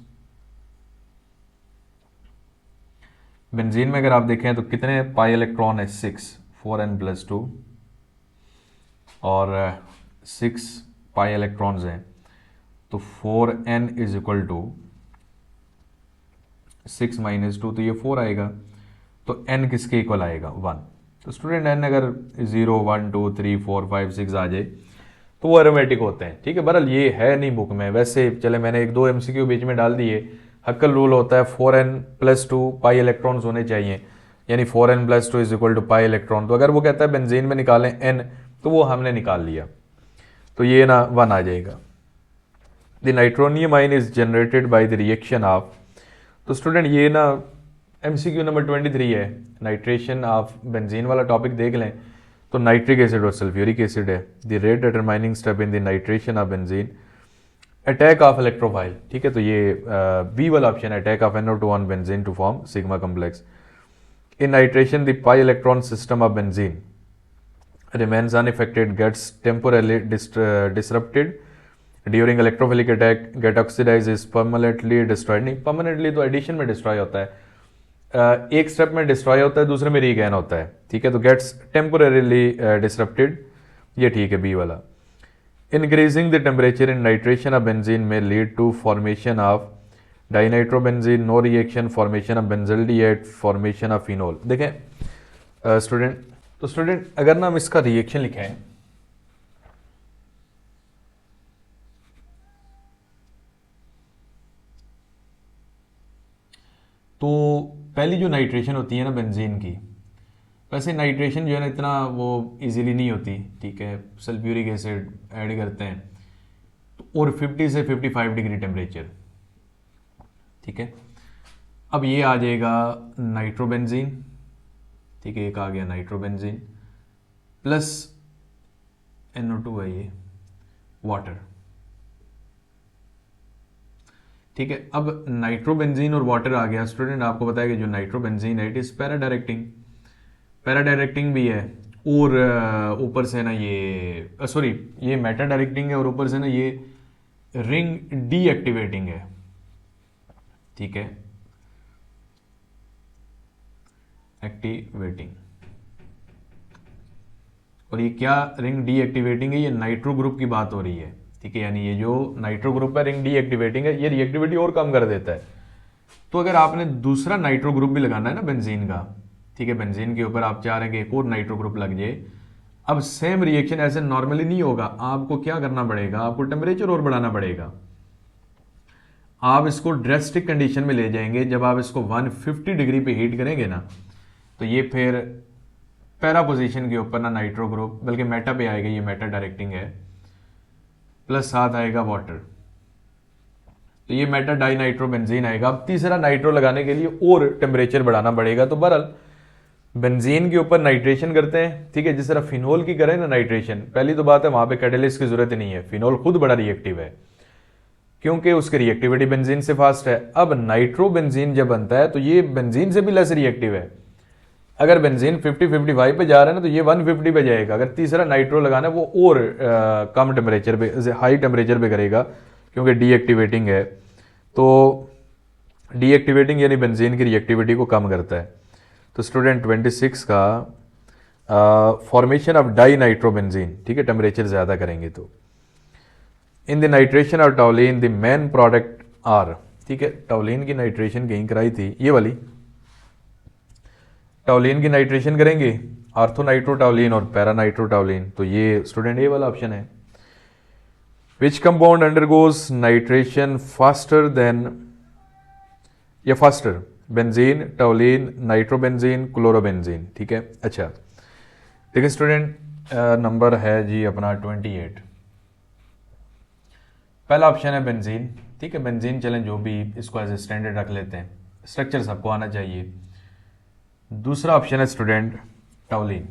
Benzene में अगर आप देखें तो कितने पाई इलेक्ट्रॉन है? 6, 4n+2 और 6 पाई इलेक्ट्रॉन्स हैं। तो 4n इज इक्वल टू 6 - 2, तो ये 4 आएगा। तो n किसके इक्वल आएगा? 1। तो स्टूडेंट n अगर 0, 1, 2, 3, 4, 5, 6 आ जाए तो वो एरोमेटिक होते हैं। ठीक है, बहरहाल ये है नहीं बुक में, वैसे चले मैंने 1-2 MCQ बीच में डाल दिए। हक्कल रूल होता है 4n+2 पाई इलेक्ट्रॉन्स होने चाहिए, यानी 4n+2 is equal to pi electron. तो अगर वो कहता है बेंजीन में निकालें n, तो वो हमने निकाल लिया, तो ये ना 1 आ जाएगा। The nitronium ion is generated by the reaction of, तो स्टूडेंट ये ना MCQ नंबर 23 है, नाइट्रेशन ऑफ बेंजीन वाला टॉपिक देख लें तो नाइट्रिक एसिड और सल्फ्यूरिक एसिड है। The rate determining step in the nitration of benzene, attack of electrophile. ठीक है, तो ये बी वाला ऑप्शन है, attack of NO2 on benzene to form sigma complex. In nitration the pi electron system of benzene remains unaffected, gets temporarily disrupted during electrophilic attack, get oxidized, is permanently destroyed। नहीं, permanently तो एडिशन में डिस्ट्रॉय होता है, एक स्टेप में डिस्ट्रॉय होता है, दूसरे में रीगेन होता है। ठीक है, तो गेट्स टेम्पोरेरीली डिसरप्टेड, ये ठीक है बी वाला। Increasing the temperature in nitration of benzene में lead to formation of dinitrobenzene, no reaction, formation of benzaldehyde, formation of phenol. देखें स्टूडेंट, तो स्टूडेंट अगर ना हम इसका रिएक्शन लिखें, तो पहली जो नाइट्रेशन होती है ना बेंजीन की, वैसे नाइट्रेशन जो है ना इतना वो इजीली नहीं होती। ठीक है, सल्फ्यूरिक एसिड ऐड करते हैं और 50 से 55 डिग्री टेम्परेचर। ठीक है, अब ये आ जाएगा नाइट्रोबेंजीन। ठीक है, एक आ गया नाइट्रोबेंजीन प्लस NO2 है ये, वाटर। ठीक है, अब नाइट्रोबेंजीन और वाटर आ गया। स्टूडेंट आपको पता है कि जो नाइट्रोबेंजीन है इट इज पैरा डायरेक्टिंग भी है, और ऊपर से ना ये सॉरी ये मेटा डायरेक्टिंग है, और ऊपर से ना ये रिंग डीएक्टिवेटिंग है। ठीक है, एक्टिवेटिंग, और ये क्या रिंग डीएक्टिवेटिंग है? ये नाइट्रो ग्रुप की बात हो रही है। ठीक है, यानी ये जो नाइट्रो ग्रुप है रिंग डीएक्टिवेटिंग है, ये रिएक्टिविटी और कम कर देता है। तो अगर आपने दूसरा नाइट्रो ग्रुप भी लगाना है ना बेंजीन का, ठीक है, बेंजीन के ऊपर आप चाह रहे हैं कि एक और नाइट्रो ग्रुप लग जाए, अब सेम रिएक्शन ऐसे नॉर्मली नहीं होगा। आपको क्या करना पड़ेगा? आपको टेम्परेचर और बढ़ाना पड़ेगा। आप इसको ड्रेस्टिक कंडीशन में ले जाएंगे। जब आप इसको 150 डिग्री पे हीट करेंगे ना, तो ये फिर पैरा पोजीशन के ऊपर ना नाइट्रो ग्रुप, बल्कि मेटा पे आएगा, ये मेटा डायरेक्टिंग है, प्लस साथ आएगा वाटर, तो ये मेटा डाई नाइट्रो बेंजीन आएगा। अब तीसरा नाइट्रो लगाने के लिए और टेम्परेचर बढ़ाना पड़ेगा। तो बहरहाल बेंजीन के ऊपर नाइट्रेशन करते हैं। ठीक है, जिस तरह फिनोल की करें ना नाइट्रेशन, पहली तो बात है वहां पे कैटेलिस्ट की जरूरत नहीं है, फिनोल खुद बड़ा रिएक्टिव है क्योंकि उसकी रिएक्टिविटी बेंजीन से फास्ट है। अब नाइट्रो बेंजीन जब बनता है तो ये बेंजीन से भी लेस रिएक्टिव है। अगर बेंजीन 50-55 पे जा रहा है ना, तो ये 150 पे जाएगा। अगर तीसरा नाइट्रो लगाना है वो और कम टेम्परेचर पे, हाई टेम्परेचर पे करेगा, क्योंकि डीएक्टिवेटिंग है। तो डीएक्टिवेटिंग यानी बेंजीन की रिएक्टिविटी को कम करता है। तो स्टूडेंट 26 का फॉर्मेशन ऑफ डाई नाइट्रोबेंजीन। ठीक है, टेम्परेचर ज़्यादा करेंगे तो in the nitration of toluene the main product are. ठीक है, टॉलिन की नाइट्रेशन कहीं कराई थी, ये वाली टॉलिन की नाइट्रेशन करेंगे, आर्थोनाइट्रोटॉलिन और पैरानाइट्रोटॉलिन। तो ये स्टूडेंट ये वाला ऑप्शन है। Which compound undergoes nitration faster than या faster? Benzene, toluene, nitrobenzene, chlorobenzene. ठीक है, अच्छा देखिए स्टूडेंट, नंबर है जी अपना 28। पहला ऑप्शन है बेंजीन। ठीक है, बेंजीन चलें जो भी, इसको एज ए स्टैंडर्ड रख लेते हैं, स्ट्रक्चर सबको आना चाहिए। दूसरा ऑप्शन है स्टूडेंट टॉलिन।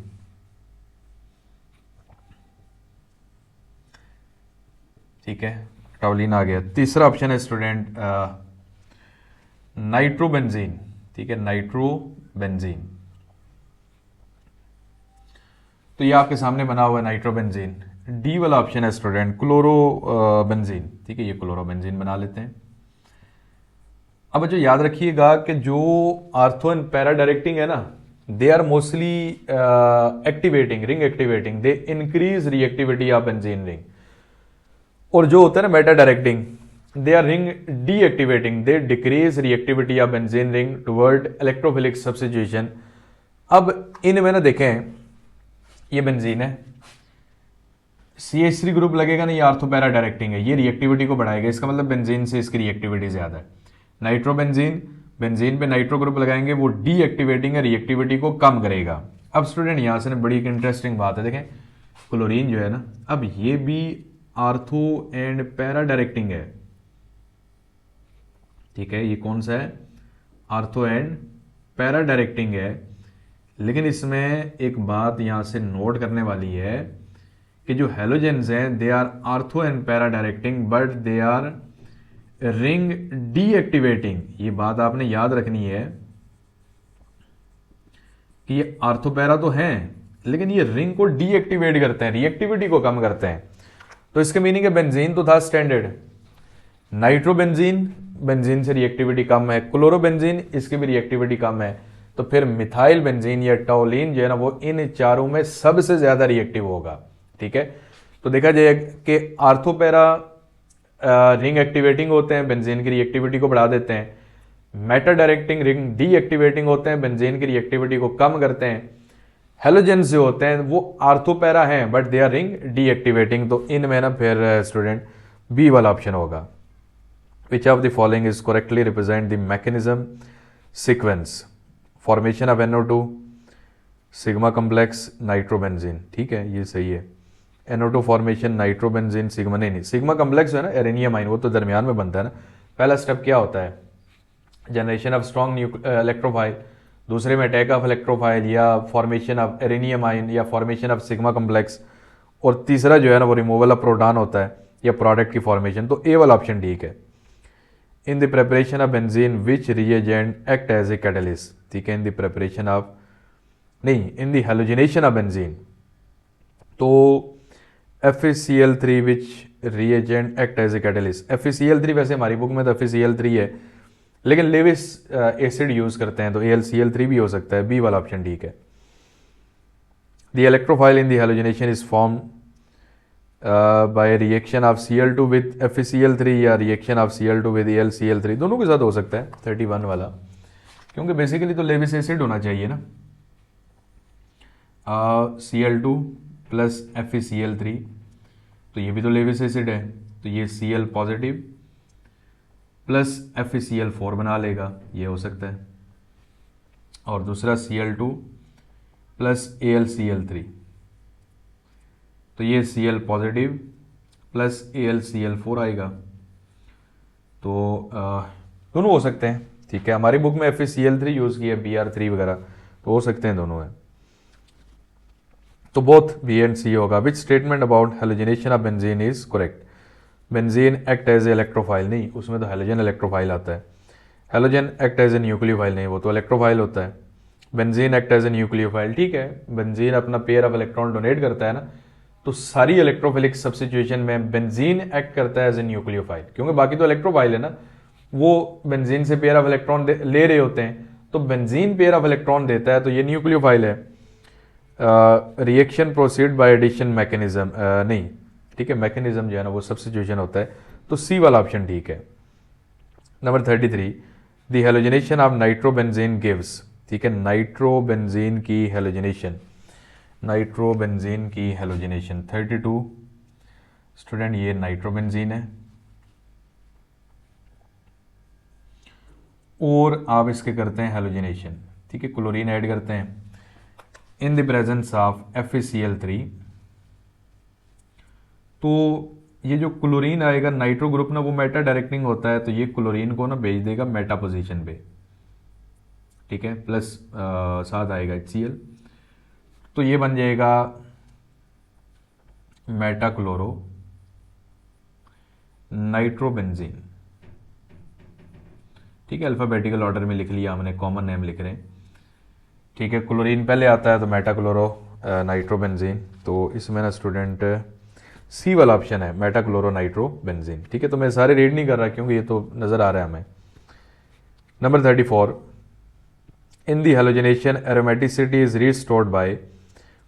ठीक है, टॉलिन आ गया। तीसरा ऑप्शन है स्टूडेंट नाइट्रोबेंजीन। ठीक है, नाइट्रोबेंजीन। बेंजीन। तो ये आपके सामने बना हुआ है नाइट्रोबेंजीन। डी वाला ऑप्शन है स्टूडेंट क्लोरोबेंजीन। ठीक है, ये क्लोरोबेंजीन बना लेते हैं। अब बच्चों याद रखिएगा कि जो आर्थो एंड पैरा डायरेक्टिंग है ना, they are mostly activating, ring activating, they increase reactivity of benzene ring. और जो होता है ना meta directing, they are ring deactivating, they decrease reactivity of benzene ring toward electrophilic substitution. अब इनमें ना देखें, ये बेंजीन है, CH3 ग्रुप लगेगा ना, ये आर्थोपैरा डायरेक्टिंग है, ये रिएक्टिविटी को बढ़ाएगा, इसका मतलब बेंजीन से इसकी रिएक्टिविटी ज्यादा है। नाइट्रोबेंजीन, बेंजीन पे नाइट्रो ग्रुप लगाएंगे, वो डीएक्टिवेटिंग है, रिएक्टिविटी को कम करेगा। अब स्टूडेंट यहां से बड़ी इंटरेस्टिंग बात है, देखें क्लोरीन जो है ना, अब ये भी आर्थो एंड पैरा डायरेक्टिंग है। ठीक है, ये कौन सा है, आर्थो एंड पैरा डायरेक्टिंग है। लेकिन इसमें एक बात यहां से नोट करने वाली है कि जो हेलोजेंस हैं they are ortho and para directing but they are ring deactivating. ये बात आपने याद रखनी है कि ये आर्थो पैरा तो हैं लेकिन ये रिंग को डीएक्टिवेट करते हैं, रिएक्टिविटी को कम करते हैं। तो इसके मीनिंग है बेंजीन तो था स्टैंडर्ड, नाइट्रोबेंजीन, बेंजीन से रिएक्टिविटी कम है, क्लोरोबेंजीन इसकी भी रिएक्टिविटी कम है, तो फिर मिथाइल बेंजीन या टोलिन जो है ना वो इन चारों में सबसे ज्यादा रिएक्टिव होगा। ठीक है, तो देखा जाए कि आर्थोपैरा रिंग एक्टिवेटिंग होते हैं, बेंजीन की रिएक्टिविटी को बढ़ा देते हैं, मेटा डायरेक्टिंग रिंग डीएक्टिवेटिंग होते हैं, बेंजीन की रिएक्टिविटी को कम करते हैं। हेलोजेंस जो होते हैं वो आर्थोपैरा हैं but they are ring deactivating. तो इनमें ना फिर स्टूडेंट बी वाला ऑप्शन होगा। विच of the following is correctly represent the mechanism sequence formation of NO2 sigma complex nitrobenzene. ठीक है, ये सही है। NO2 फॉर्मेशन नाइट्रोबेंजीन सिग्मा, नहीं सिग्मा कॉम्प्लेक्स है ना एरेनियम आइन, वो तो दरमियान में बनता है ना। पहला स्टेप क्या होता है, जनरेशन ऑफ स्ट्रॉन्ग इलेक्ट्रोफाइल, दूसरे में अटैक ऑफ इलेक्ट्रोफाइल या फॉर्मेशन ऑफ एरेनियम आइन या फॉर्मेशन ऑफ सिग्मा कॉम्प्लेक्स, और तीसरा जो है ना वो रिमूवल ऑफ प्रोटॉन होता है या प्रोडक्ट की फॉर्मेशन। तो ए वाला ऑप्शन ठीक है। In the preparation of benzene which reagent act as a catalyst. ठीक है, इन द प्रेपरेशन ऑफ, नहीं in the halogenation of benzene, तो FeCl3 which reagent act as a catalyst. FeCl3 वैसे हमारी बुक में तो FeCl3 है लेकिन लेविस एसिड यूज करते हैं तो AlCl3 भी हो सकता है। बी वाला ऑप्शन ठीक है। The electrophile in the halogenation is form by reaction of Cl2 with FeCl3 या reaction of Cl2 with AlCl3, दोनों के साथ हो सकता है 31 वाला, क्योंकि बेसिकली तो लेविस एसिड होना चाहिए ना। Cl2 प्लस FeCl3, तो ये भी तो लेविस एसिड है, तो ये Cl पॉजिटिव प्लस FeCl4 बना लेगा, ये हो सकता है। और दूसरा Cl2 प्लस AlCl3, तो ये Cl पॉजिटिव प्लस AlCl4 आएगा, तो दोनों हो सकते हैं। ठीक है, हमारी बुक में FeCl3 यूज किया है, Br3 वगैरह, तो हो सकते हैं दोनों है। तो बोथ बी एंड सी होगा। Which statement about halogenation of benzene is correct. Benzene act as a electrophile, नहीं उसमें तो हेलोजन इलेक्ट्रोफाइल आता है। Halogen act as a nucleophile, नहीं वो तो इलेक्ट्रोफाइल होता है। Benzene act as a nucleophile, ठीक है, बेंजीन अपना पेयर ऑफ इलेक्ट्रॉन डोनेट करता है ना, तो सारी इलेक्ट्रोफिलिक सब्स्टिट्यूशन में बेंजीन एक्ट करता है एज ए न्यूक्लियोफाइल, क्योंकि बाकी तो इलेक्ट्रोफाइल है ना, वो बेंजीन से पेयर ऑफ इलेक्ट्रॉन ले रहे होते हैं, तो बेंजीन पेयर ऑफ इलेक्ट्रॉन देता है तो ये न्यूक्लियोफाइल है। Reaction proceed by addition mechanism, नहीं ठीक है, मैकेनिज्म जो है ना वो सब्स्टिट्यूशन होता है, तो सी वाला ऑप्शन ठीक है। Number 33, the halogenation of nitrobenzene gives. ठीक है, नाइट्रोबेंजीन की हेलोजिनेशन, नाइट्रोबेंजीन की हेलोजिनेशन 32 स्टूडेंट, ये नाइट्रोबेंजीन है और आप इसके करते हैं हेलोजिनेशन। ठीक है, क्लोरीन ऐड करते हैं इन द प्रेजेंस ऑफ FeCl3, तो ये जो क्लोरीन आएगा नाइट्रो ग्रुप ना वो मेटा डायरेक्टिंग होता है, तो ये क्लोरीन को ना भेज देगा मेटा पोजीशन पे। ठीक है, प्लस साथ आएगा HCl, तो ये बन जाएगा मेटा क्लोरो नाइट्रोबेंजीन। ठीक है, अल्फाबेटिकल ऑर्डर में लिख लिया हमने, कॉमन नेम लिख रहे हैं। ठीक है, क्लोरीन पहले आता है तो मेटा क्लोरो नाइट्रोबेंजीन, तो इसमें ना स्टूडेंट सी वाला ऑप्शन है, मेटा क्लोरो नाइट्रोबेंजीन। ठीक है, तो मैं सारे रीड नहीं कर रहा क्योंकि ये तो नज़र आ रहा है हमें। Number 34, in the halogenation aromaticity is restored bye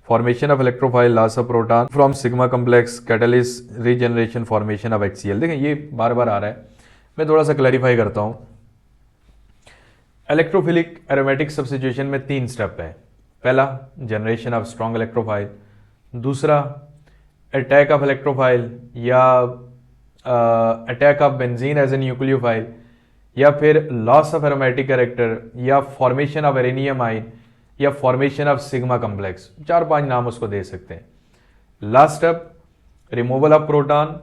formation of electrophile, loss of proton from sigma complex, catalyst, regeneration, formation of HCl। देखें ये बार बार आ रहा है, मैं थोड़ा सा क्लैरिफाई करता हूँ। इलेक्ट्रोफिलिक एरोमेटिक सब्स्टिट्यूशन में 3 स्टेप है। पहला जनरेशन ऑफ स्ट्रॉन्ग इलेक्ट्रोफाइल, दूसरा अटैक ऑफ इलेक्ट्रोफाइल या attack of benzene as a nucleophile, या फिर लॉस ऑफ एरोमेटिक कैरेक्टर, या फॉर्मेशन ऑफ एरेनियम आइन, या फॉर्मेशन ऑफ सिग्मा कम्प्लेक्स। 4-5 नाम उसको दे सकते हैं। Last step removal of proton,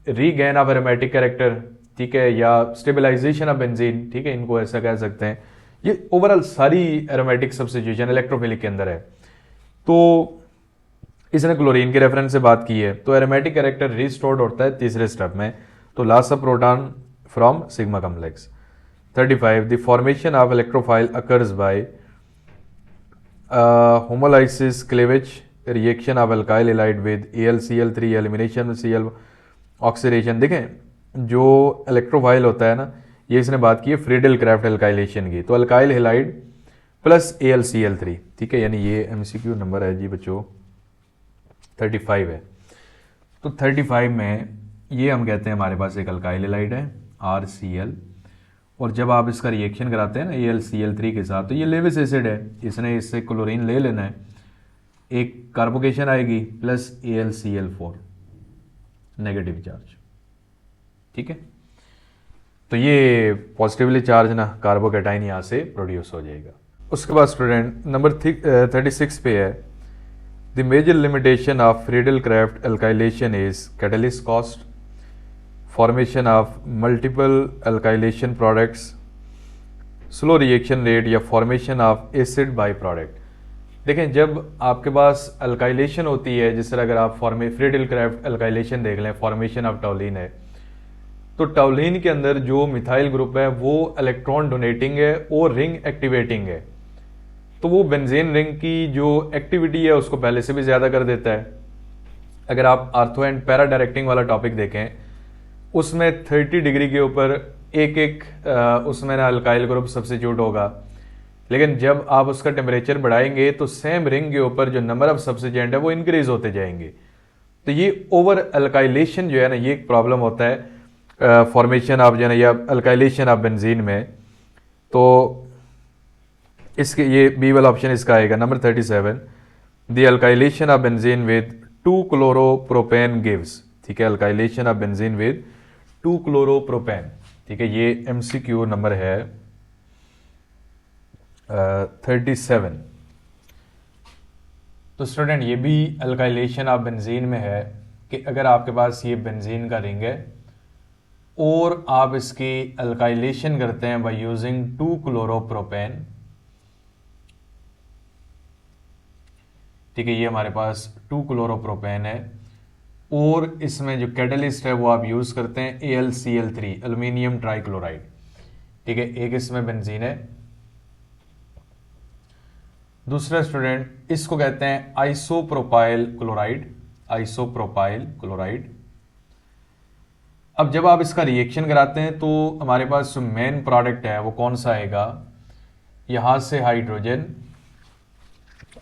regain of aromatic character, ठीक है, या स्टेबलाइजेशन ऑफ बेंजीन। ठीक है, इनको ऐसा कह सकते हैं। ये ओवरऑल सारी एरोमेटिक सब्स्टिट्यूशन इलेक्ट्रोफिलिक के अंदर है। तो इसने क्लोरीन के रेफरेंस से बात की है, तो एरोमेटिक कैरेक्टर रिस्टोर्ड होता है तीसरे स्टेप में, तो loss of proton from sigma complex. 35, the formation of electrophile occurs by homolysis, cleavage, reaction of alkyl halide with AlCl3, elimination Cl oxidation. देखें जो इलेक्ट्रोफाइल होता है ना, ये इसने बात की है फ्रीडल क्राफ्ट अल्काइलेशन की, तो अल्काइल हैलाइड प्लस AlCl3। ठीक है, यानी ये MCQ नंबर है जी बच्चों 35 है। तो 35 में ये हम कहते हैं हमारे पास एक अल्काइल हैलाइड है RCl, और जब आप इसका रिएक्शन कराते हैं ना AlCl3 के साथ, तो ये लेविस एसिड है, इसने इससे क्लोरीन ले लेना है, एक कार्बोकेशन आएगी प्लस AlCl4 नेगेटिव चार्ज। ठीक है, तो ये पॉजिटिवली चार्ज ना कार्बोकेटाइन यहाँ से प्रोड्यूस हो जाएगा। उसके बाद स्टूडेंट नंबर 36 पे है, the major limitation of Friedel Crafts alkylation is catalyst cost, formation of multiple alkylation products, slow reaction rate, या formation of acid by product. देखें जब आपके पास अल्काइलेशन होती है, जिस तरह अगर आप फ्रीडल क्राफ्ट अल्काइलेशन देख लें, फॉर्मेशन ऑफ टॉलिन है, तो टॉलिन के अंदर जो मिथाइल ग्रुप है वो इलेक्ट्रॉन डोनेटिंग है और रिंग एक्टिवेटिंग है, तो वो बेंजीन रिंग की जो एक्टिविटी है उसको पहले से भी ज़्यादा कर देता है। अगर आप आर्थो एंड पैरा डायरेक्टिंग वाला टॉपिक देखें, उसमें 30 डिग्री के ऊपर एक एक उसमें ना अल्काइल ग्रुप सब्स्टिट्यूट होगा, लेकिन जब आप उसका टेम्परेचर बढ़ाएंगे तो सेम रिंग के ऊपर जो नंबर ऑफ सब्स्टिट्यूएंट है वो इंक्रीज होते जाएंगे। तो ये ओवर अल्काइलेशन जो है ना, ये एक प्रॉब्लम होता है फॉर्मेशन ऑफ जो है ना, या अल्काइलेशन ऑफ बेंजीन में। तो इसके ये बी वाला ऑप्शन इसका आएगा। Number 37, the alkylation of benzene with 2 chloropropane gives. ठीक है, alkylation of benzene with 2 chloropropane. ठीक है, ये MCQ नंबर है 37। तो स्टूडेंट ये भी अल्काइलेशन ऑफ बेंजीन में है कि अगर आपके पास ये बेंजीन का रिंग है और आप इसकी अल्काइलेशन करते हैं बाय यूजिंग 2 क्लोरोप्रोपेन। ठीक है, ये हमारे पास 2 क्लोरोप्रोपेन है और इसमें जो कैटलिस्ट है वो आप यूज करते हैं AlCl3, एल्यूमिनियम ट्राइक्लोराइड। ठीक है, एक इसमें बेंजीन है। दूसरा स्टूडेंट इसको कहते हैं आइसोप्रोपाइल क्लोराइड, आइसोप्रोपाइल क्लोराइड। अब जब आप इसका रिएक्शन कराते हैं तो हमारे पास जो मेन प्रोडक्ट है वो कौन सा आएगा, यहां से हाइड्रोजन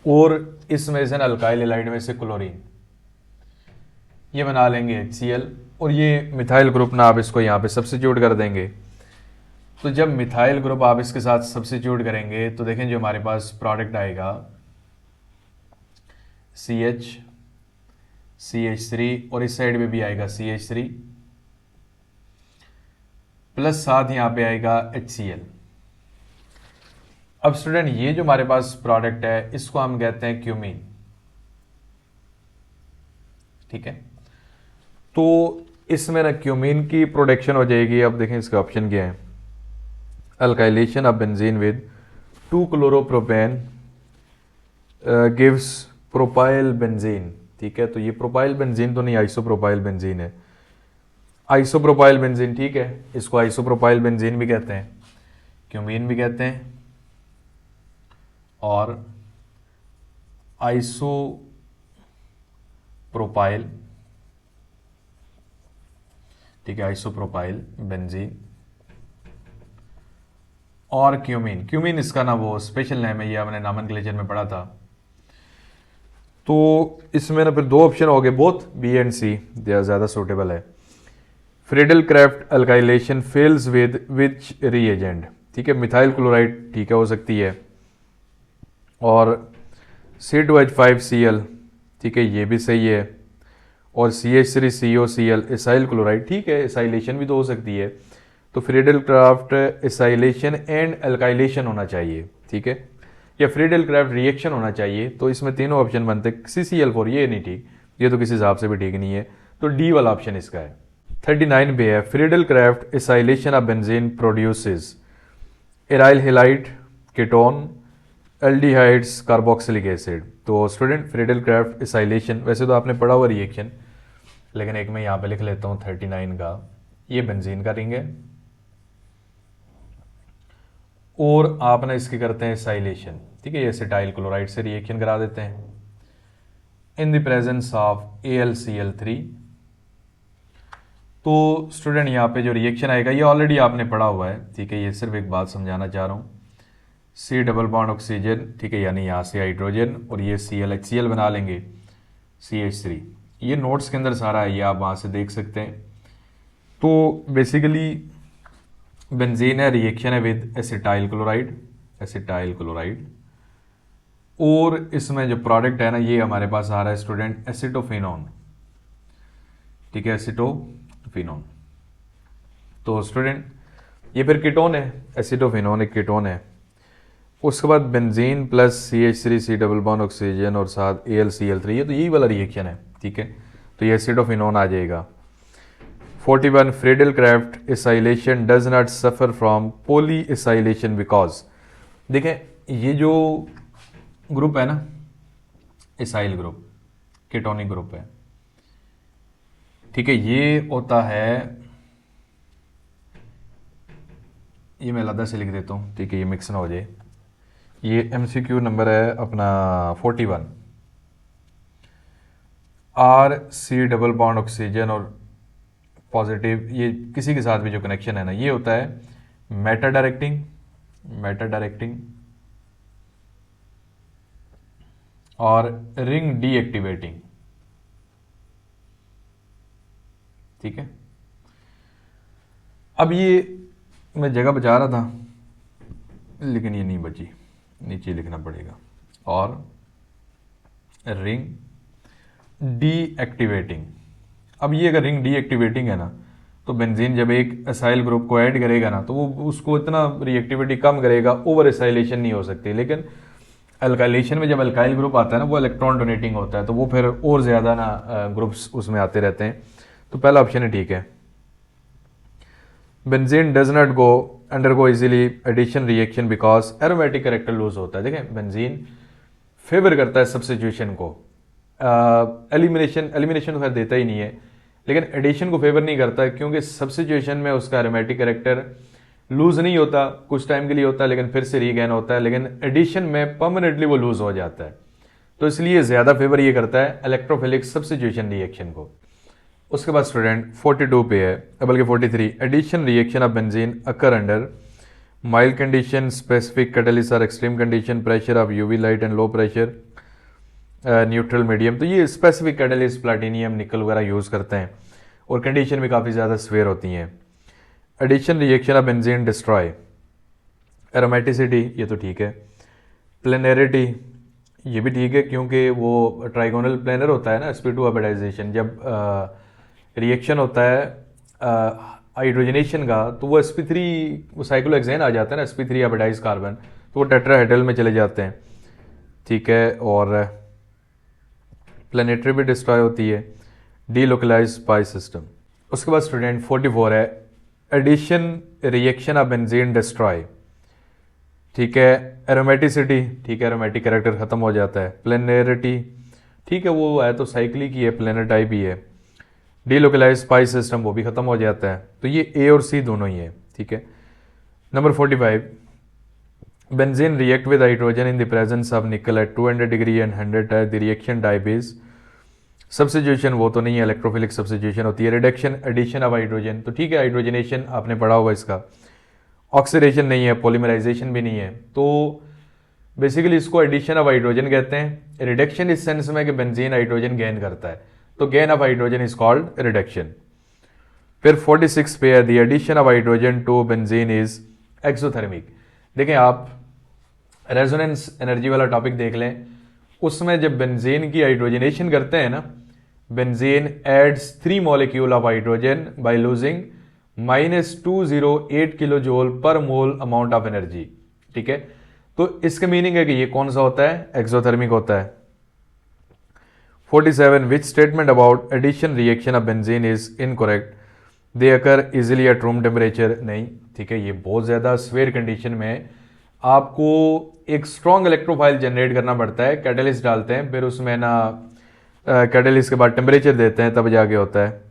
और इसमें से अल्काइल हैलाइड में से क्लोरीन, ये बना लेंगे HCl, और ये मिथाइल ग्रुप ना आप इसको यहाँ पे सब्स्टिट्यूट कर देंगे। तो जब मिथाइल ग्रुप आप इसके साथ सब्स्टिट्यूट करेंगे तो देखें जो हमारे पास प्रोडक्ट आएगा CH, CH3, और इस साइड में भी आएगा CH3 प्लस साथ यहाँ पे आएगा HCl। अब स्टूडेंट ये जो हमारे पास प्रोडक्ट है इसको हम कहते हैं क्यूमीन। ठीक है, तो इसमें ना क्यूमीन की प्रोडक्शन हो जाएगी। अब देखें इसका ऑप्शन क्या है, alkylation of benzene with 2 chloropropane gives propyl benzene. ठीक है, तो ये प्रोपाइल बेंजीन तो नहीं, आइसोप्रोपाइल बेंजीन है, आइसोप्रोपाइल बेंजीन। ठीक है, इसको आइसोप्रोपाइल बेंजीन भी कहते हैं, क्यूमीन भी कहते हैं, और आइसोप्रोपाइल, ठीक है, आइसोप्रोपाइल बेंजीन, और क्यूमीन। क्यूमीन इसका ना वो स्पेशल नेम है, ये हमने नॉमेनक्लेचर में पढ़ा था। तो इसमें ना फिर दो ऑप्शन हो गए, बोथ बी एंड सी दे ज़्यादा सूटेबल है। Friedel Crafts alkylation fails with which reagent, ठीक है, मिथाइल क्लोराइड, ठीक है, हो सकती है, और C2H5Cl, ठीक है, ये भी सही है, और CH3COCl एसाइल क्लोराइड, ठीक है, एसाइलेशन भी तो हो सकती है। तो Friedel Crafts acylation and alkylation होना चाहिए, ठीक है, या फ्रीडल क्राफ्ट रिएक्शन होना चाहिए। तो इसमें तीनों ऑप्शन बनते। CCl4 ये नहीं ठीक, ये तो किसी हिसाब से भी ठीक नहीं है, तो डी वाला ऑप्शन इसका है। 39 पे है Friedel Crafts acylation of benzene produces aryl halide ketone aldehydes carboxylic acid. तो स्टूडेंट फ्रीडल क्राफ्ट एसाइलेशन वैसे तो आपने पढ़ा हुआ रिएक्शन, लेकिन एक मैं यहाँ पे लिख लेता हूँ 39 का, ये बेंजीन का रिंग है, और आप ना इसके करते हैं एसाइलेशन, ठीक है, ये एसिटाइल क्लोराइड से रिएक्शन करा देते हैं इन द प्रेजेंस ऑफ AlCl3। तो स्टूडेंट यहाँ पे जो रिएक्शन आएगा ये ऑलरेडी आपने पढ़ा हुआ है, ठीक है, ये सिर्फ एक बात समझाना चाह रहा हूँ। C डबल बॉन्ड ऑक्सीजन, ठीक है, यानी यहाँ से हाइड्रोजन, और ये Cl HCl बना लेंगे CH3। ये नोट्स के अंदर सारा है, ये आप वहाँ से देख सकते हैं। तो बेसिकली बेंजीन है, रिएक्शन है with acetyl chloride, acetyl chloride, और इसमें जो प्रोडक्ट है ना ये हमारे पास आ रहा है स्टूडेंट एसिटोफिनोन, ठीक है, एसिटोफिनोन। तो स्टूडेंट ये फिर कीटोन है, एसिटोफिनोन एक कीटोन है। उसके बाद benzene plus CH3 double bond oxygen और साथ AlCl3, ये तो यही वाला रिएक्शन है, ठीक है, तो ये एसिटोफिनोन आ जाएगा। 41 Friedel Crafts acylation does not suffer from poly acylation because, देखें ये जो ग्रुप है ना एसाइल ग्रुप, कीटोनिक ग्रुप है, ठीक है, ये होता है, ये मैं अलग से लिख देता हूँ, ठीक है, ये मिक्स ना हो जाए। ये MCQ नंबर है अपना 41, RC डबल बॉन्ड ऑक्सीजन और पॉजिटिव, ये किसी के साथ भी जो कनेक्शन है ना ये होता है मेटा डायरेक्टिंग, मेटा डायरेक्टिंग, और रिंग डीएक्टिवेटिंग, ठीक है। अब ये मैं जगह बचा रहा था लेकिन ये नहीं बची, नीचे लिखना पड़ेगा, और रिंग डीएक्टिवेटिंग। अब ये अगर रिंग डीएक्टिवेटिंग है ना तो बेंजीन जब एक एसाइल ग्रुप को ऐड करेगा ना तो वो उसको इतना रिएक्टिविटी कम करेगा, ओवर एसाइलेशन नहीं हो सकती। लेकिन अल्काइलेशन में जब अल्काइल ग्रुप आता है ना वो इलेक्ट्रॉन डोनेटिंग होता है, तो वो फिर और ज़्यादा ना ग्रुप्स उसमें आते रहते हैं। तो पहला ऑप्शन है ठीक है। Benzene does not go undergo easily addition reaction because aromatic character lose होता है। देखें बेंजीन फेवर करता है सब्स्टिट्यूशन को, एलिमिनेशन तो खैर देता ही नहीं है, लेकिन एडिशन को फेवर नहीं करता है क्योंकि सब्स्टिट्यूशन में उसका एरोमेटिक कैरेक्टर लूज नहीं होता, कुछ टाइम के लिए होता है लेकिन फिर से रीगेन होता है, लेकिन एडिशन में परमानेंटली वो लूज हो जाता है। तो इसलिए ज़्यादा फेवर ये करता है इलेक्ट्रोफिलिक सब्स्टिट्यूशन रिएक्शन को। उसके बाद स्टूडेंट 42 पे है, बल्कि 43, addition reaction of benzene occur under mild condition, specific catalyst और extreme condition, pressure of UV light and low pressure, neutral medium. तो ये स्पेसिफिक कैटलिस्ट प्लैटिनियम निकल वगैरह यूज़ करते हैं और कंडीशन भी काफ़ी ज़्यादा स्वेयर होती हैं। Addition reaction of benzene destroy aromaticity, ये तो ठीक है। प्लेनरिटी ये भी ठीक है क्योंकि वो ट्राइगोनल प्लेनर होता है ना sp2 हाइब्रिडाइजेशन, जब रिएक्शन होता है हाइड्रोजनेशन का तो वो sp3 साइक्लोहेक्सेन आ जाता है ना, sp3 हाइब्रिडाइज कार्बन, तो वो टेट्राहेड्रल में चले जाते हैं, ठीक है। और प्लेनेटरी भी डिस्ट्रॉय होती है, डीलोकलाइज पाई सिस्टम। उसके बाद स्टूडेंट 44 है addition reaction of benzene destroy, ठीक है। एरोमेटिसिटी, ठीक है, एरोमेटिक कैरेक्टर खत्म हो जाता है। प्लेनरिटी, ठीक है, वो है तो साइक्लिक ही है, प्लेनर टाइप ही है। डीलोकलाइज पाई सिस्टम वो भी खत्म हो जाता है। तो ये ए और सी दोनों ही है, ठीक है। Number 45 benzene react with hydrogen in the presence of nickel at 200 degree and 100 the reaction type is substitution, वो तो नहीं है, इलेक्ट्रोफिलिक सब्स्टिट्यूशन होती है। रिडक्शन एडिशन ऑफ हाइड्रोजन, तो ठीक है, हाइड्रोजनेशन आपने पढ़ा होगा इसका। ऑक्सीडेशन नहीं है, पॉलीमराइजेशन भी नहीं है, तो बेसिकली इसको एडिशन ऑफ हाइड्रोजन कहते हैं। रिडक्शन इस सेंस में कि बेंजीन हाइड्रोजन गेन करता है, तो gain of hydrogen is called reduction. फिर 46 पे है the addition of hydrogen to benzene is exothermic. देखें आप रेजोनेंस एनर्जी वाला टॉपिक देख लें, उसमें जब बेंजीन की हाइड्रोजनेशन करते हैं ना, benzene adds 3 molecule of hydrogen by losing -208 kilo joule per mole amount of energy. ठीक है, तो इसका मीनिंग है कि ये कौन सा होता है, एक्सोथर्मिक होता है। 47 which statement about addition reaction of benzene is incorrect, they occur easily at room temperature, नहीं। ठीक है, ये बहुत ज़्यादा स्वेयर कंडीशन में आपको एक स्ट्रॉन्ग इलेक्ट्रोफाइल जनरेट करना पड़ता है, कैटलिस्ट डालते हैं, फिर उसमें ना कैटलिस्ट के बाद टेम्परेचर देते हैं, तब जाके होता है।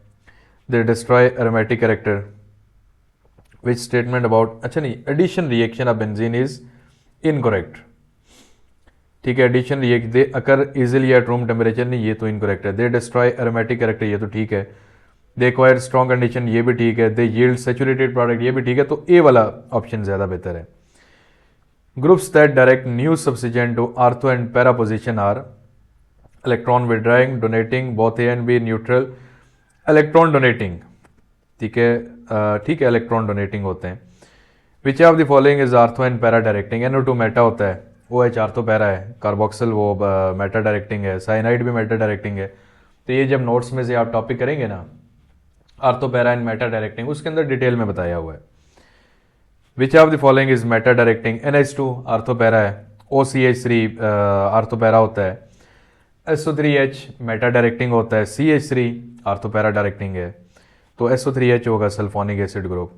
They destroy aromatic character, which statement about, अच्छा नहीं, addition reaction of benzene is incorrect. ठीक है, addition react they occur easily at room temperature, नहीं, ये तो इनकरेक्ट है। दे डिस्ट्रॉय एरोमेटिक कैरेक्टर, ये तो ठीक है। दे एक्वायर स्ट्रॉन्ग कंडीशन, ये भी ठीक है। दे यील्ड सैचुरेटेड प्रोडक्ट, ये भी ठीक है, तो ए वाला ऑप्शन ज़्यादा बेहतर है। Groups that direct new substituent to ortho and para position are electron withdrawing, donating, both A and B, neutral. Electron donating, ठीक है, ठीक है, इलेक्ट्रॉन डोनेटिंग होते हैं। Which of the following is ortho and para directing, NO2 meta होता है, OH आर्थो पैरा है, कार्बोक्सिल वो मेटा डायरेक्टिंग है, साइनाइड भी मेटा डायरेक्टिंग है। तो ये जब नोट्स में से आप टॉपिक करेंगे ना, ortho para and Meta directing, उसके अंदर डिटेल में बताया हुआ है। Which of the following is Meta directing, NH2 ortho para है, OCH3 आर्थो पैरा होता है, SO3H मेटा डायरेक्टिंग होता है, CH3 आर्थो पैरा डायरेक्टिंग है, तो SO3H होगा sulphonic acid group.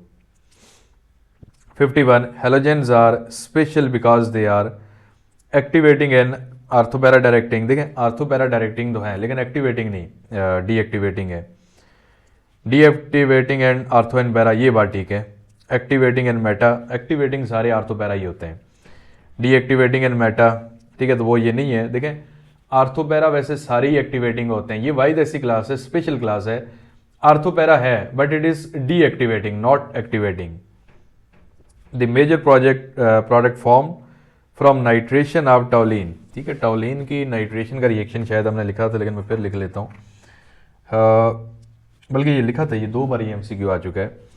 51 halogens are special because they are activating and ortho para directing. देखें आर्थो पैरा डायरेक्टिंग तो है, लेकिन एक्टिवेटिंग नहीं, डीएक्टिवेटिंग है। Deactivating and ortho and para, ये बात ठीक है। एक्टिवेटिंग एंड मेटा, एक्टिवेटिंग सारे आर्थो पैरा ही होते हैं। डीएक्टिवेटिंग एंड मेटा, ठीक है, तो वो ये नहीं है। देखें आर्थो पैरा वैसे सारे ही एक्टिवेटिंग होते हैं, ये वाइज ऐसी क्लास है, स्पेशल क्लास है। आर्थो पैरा है but it is deactivating, not activating. The major product form from nitration of toluene, ठीक है, टॉलिन की नाइट्रेशन का रिएक्शन शायद हमने लिखा था, लेकिन मैं फिर लिख लेता हूँ, बल्कि ये लिखा था, ये 2 बार ये MCQ आ चुका है।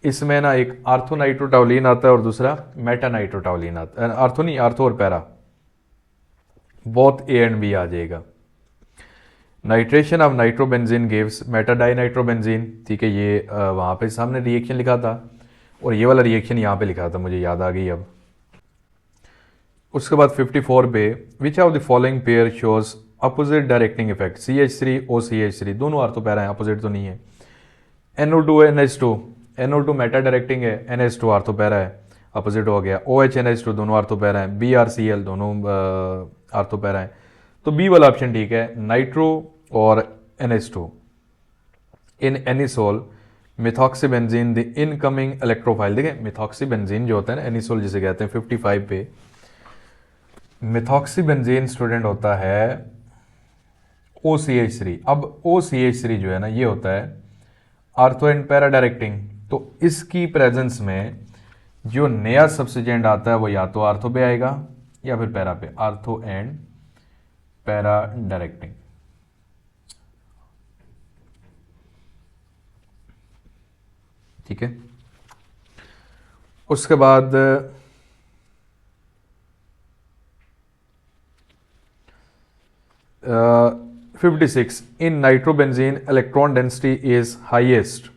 इसमें ना एक आर्थो नाइट्रोटाउलिन आता है और दूसरा मेटा नाइट्रोटाउलिन आता है। आर्थो नहीं, आर्थो और para both A and B आ जाएगा। Nitration of nitrobenzene gives meta dinitrobenzene, ठीक है, ये वहाँ पे सामने रिएक्शन लिखा था और ये वाला रिएक्शन यहाँ पे लिखा था, मुझे याद आ गई अब। उसके बाद 54 पे विच of the following pair shows opposite directing effect, CH3 OCH3, दोनों आर्थो पैरा हैं, अपोजिट तो नहीं है। NO2 NH2, NO2 Meta directing है, NH2 आर्थो पैरा है, अपोजिट हो गया। OH NH2 दोनों आर्थो पैरा हैं, BrCl दोनों आर्थो पैरा हैं, तो B वाला ऑप्शन ठीक है, नाइट्रो और NH2। In anisole methoxybenzene the incoming electrophile, देखें मिथॉक्सीबेंजीन जो होता है ना, एनिसोल जिसे कहते हैं, 55 पे मिथॉक्सीबेंजीन स्टूडेंट होता है OCH3। अब OCH3 जो है ना, ये होता है आर्थो एंड पैरा डायरेक्टिंग, तो इसकी प्रेजेंस में जो नया सब्सिजेंट आता है वो या तो आर्थो पे आएगा या फिर पैरा पे, आर्थो एंड पैरा डायरेक्टिंग। ठीक है, उसके बाद 56 in nitrobenzene electron density is highest,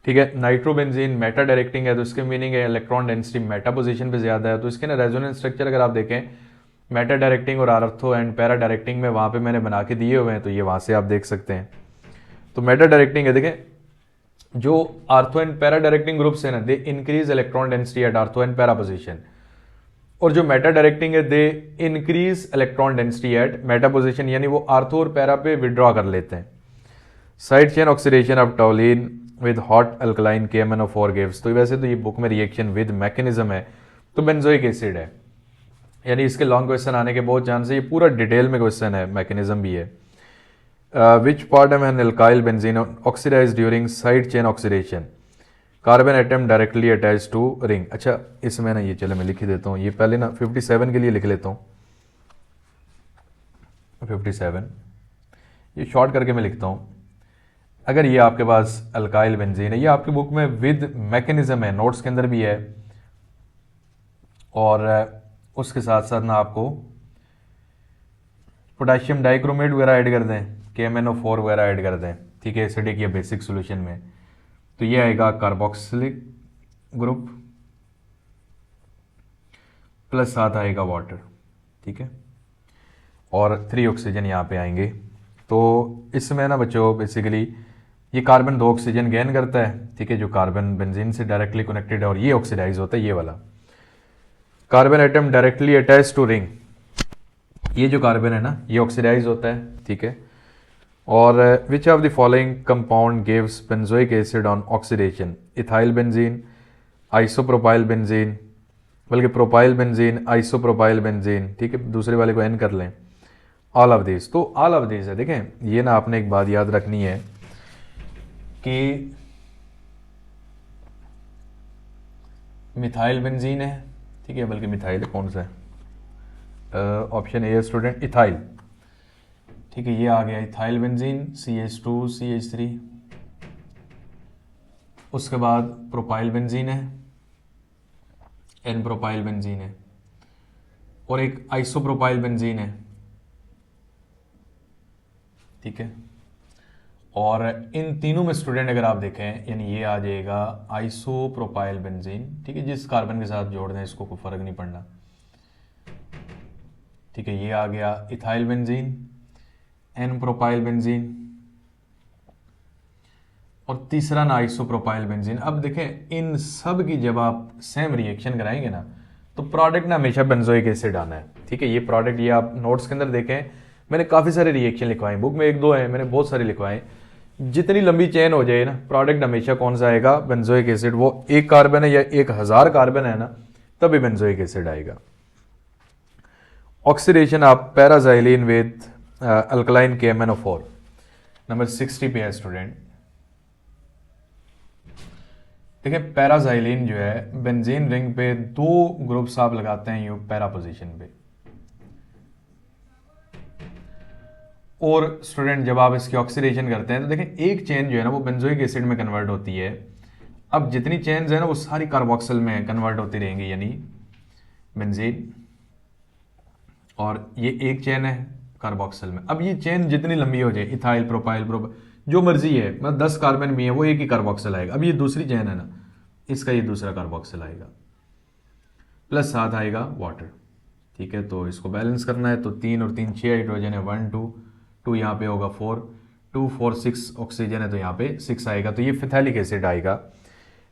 ठीक है, नाइट्रोबेंजीन मेटा डायरेक्टिंग है, तो इसके मीनिंग है इलेक्ट्रॉन डेंसिटी मेटा पोजीशन पे ज्यादा है। तो इसके ना रेजोनेंस स्ट्रक्चर अगर आप देखें मेटा डायरेक्टिंग और आर्थो एंड पैरा डायरेक्टिंग में, वहां पे मैंने बना के दिए हुए हैं, तो ये वहां से आप देख सकते हैं। तो मेटा डायरेक्टिंग है, देखें जो ortho and para directing groups है ना, they increase electron density at ortho and para position, और जो मेटा डायरेक्टिंग है they increase electron density at Meta position, यानी वो आर्थो और पैरा पे विड्रॉ कर लेते हैं। Side chain oxidation of टॉलिन with hot alkaline KMnO4 gives, तो वैसे तो ये बुक में रिएक्शन विद मैकेनिज्म है, तो बेंजोइक एसिड है, यानी इसके लॉन्ग क्वेश्चन आने के बहुत चांस है। ये पूरा डिटेल में क्वेश्चन है, मैकेनिज्म भी है। Which part of an alkyl benzene oxidize during side chain oxidation, carbon atom directly attach to ring. अच्छा इसमें ना ये चलो मैं लिख ही देता हूँ, ये पहले ना 57 के लिए लिख लेता हूँ। 57 ये शॉर्ट करके मैं लिखता हूँ। अगर ये आपके पास अल्काइल बेंजीन है, ये आपकी बुक में विद मैकेनिज्म है, नोट्स के अंदर भी है, और उसके साथ साथ ना आपको पोटेशियम डाइक्रोमेट वगैरह ऐड कर दें, KMnO4 वगैरह ऐड कर दें, ठीक है, एसिडिक या बेसिक सोल्यूशन में, तो ये आएगा कार्बोक्सिलिक ग्रुप प्लस साथ आएगा वाटर, ठीक है, और 3 ऑक्सीजन यहाँ पे आएंगे। तो इसमें ना बच्चों बेसिकली ये कार्बन 2 ऑक्सीजन गेन करता है, ठीक है, जो कार्बन बेंजीन से डायरेक्टली कनेक्टेड है, और ये ऑक्सीडाइज होता है, ये वाला carbon atom directly attach to ring, ये जो कार्बन है ना ये ऑक्सीडाइज होता है, ठीक है। और विच of the following compound gives benzoic acid on oxidation, ethyl benzene, isopropyl benzene, बल्कि प्रोपाइल बेंजीन, आइसोप्रोपाइल बेंजीन, ठीक है, दूसरे वाले को एन कर लें, ऑल ऑफ दिस। तो ऑल ऑफ दिस है, देखें ये ना आपने एक बात याद रखनी है कि मिथाइल बेंजीन है, ठीक है, बल्कि मिथाइल कौन सा है, ऑप्शन ए स्टूडेंट इथाइल, ठीक है, ये आ गया इथाइल बेंजीन CH2 CH3। उसके बाद प्रोपाइल बेंजीन है, एन प्रोपाइल बेंजीन है, और एक आइसोप्रोपाइल बेंजीन है, ठीक है। और इन तीनों में स्टूडेंट अगर आप देखें, यानी ये आ जाएगा आइसोप्रोपाइल बेंजीन, ठीक है, जिस कार्बन के साथ जोड़ दें इसको कोई फर्क नहीं पड़ना, ठीक है, ये आ गया ethyl benzene, n propyl benzene, और तीसरा ना आइसोप्रोपाइल बेंजीन। अब देखें इन सब की जब आप सेम रिएक्शन कराएंगे ना, तो प्रोडक्ट ना हमेशा बेंजोइक एसिड आना है, ठीक है। ये प्रोडक्ट ये आप नोट्स के अंदर देखें, मैंने काफ़ी सारे रिएक्शन लिखवाए, बुक में 1-2 हैं, मैंने बहुत सारे लिखवाए। जितनी लंबी चेन हो जाए ना, प्रोडक्ट हमेशा कौन सा आएगा, बेंजोइक एसिड। वो एक कार्बन है या 1000 कार्बन है ना, तभी बेंजोइक एसिड आएगा। ऑक्सीडेशन आप पैराजाइलिन विद अल्कलाइन KMnO4 नंबर 60 पे है स्टूडेंट। देखिए पैराजाइलिन जो है बेंजीन रिंग पे 2 ग्रुप्स आप लगाते हैं यू पैरा पोजीशन पे, और स्टूडेंट जब आप इसकी ऑक्सीडेशन करते हैं तो देखें एक चेन जो है ना वो बेंजोइक एसिड में कन्वर्ट होती है। अब जितनी चेन्स है ना वो सारी कार्बोक्सिल में कन्वर्ट होती रहेंगी, यानी बेंजीन, और ये एक चेन है कार्बोक्सिल में। अब ये चेन जितनी लंबी हो जाए, इथाइल प्रोपाइल जो मर्जी है, मतलब 10 कार्बन भी है, वो एक ही कार्बोक्सिल आएगा। अब ये दूसरी चेन है ना, इसका ये दूसरा कार्बोक्सिल आएगा, प्लस साथ आएगा वाटर, ठीक है। तो इसको बैलेंस करना है, तो 3 और 3 6 हाइड्रोजन है, 1 2 2 यहाँ पे होगा 4 2 4 6 ऑक्सीजन है, तो यहाँ पे 6 आएगा, तो ये फिथैलिक एसिड आएगा,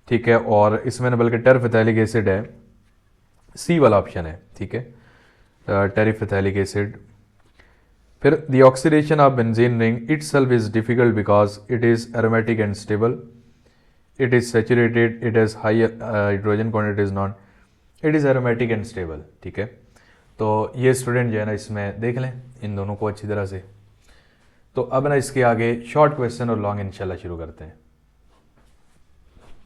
ठीक है। और इसमें बल्कि टेरफिथैलिक एसिड है, सी वाला ऑप्शन है, ठीक है, टेरिफिथैलिक एसिड। फिर the oxidation of benzene ring itself is difficult because it is aromatic and stable, it is saturated, it has high hydrogen quantity, is not, it is aromatic and stable, ठीक है। तो ये स्टूडेंट जो है ना इसमें देख लें इन दोनों को अच्छी तरह से। तो अब ना इसके आगे शॉर्ट क्वेश्चन और लॉन्ग इंशाल्लाह शुरू करते हैं।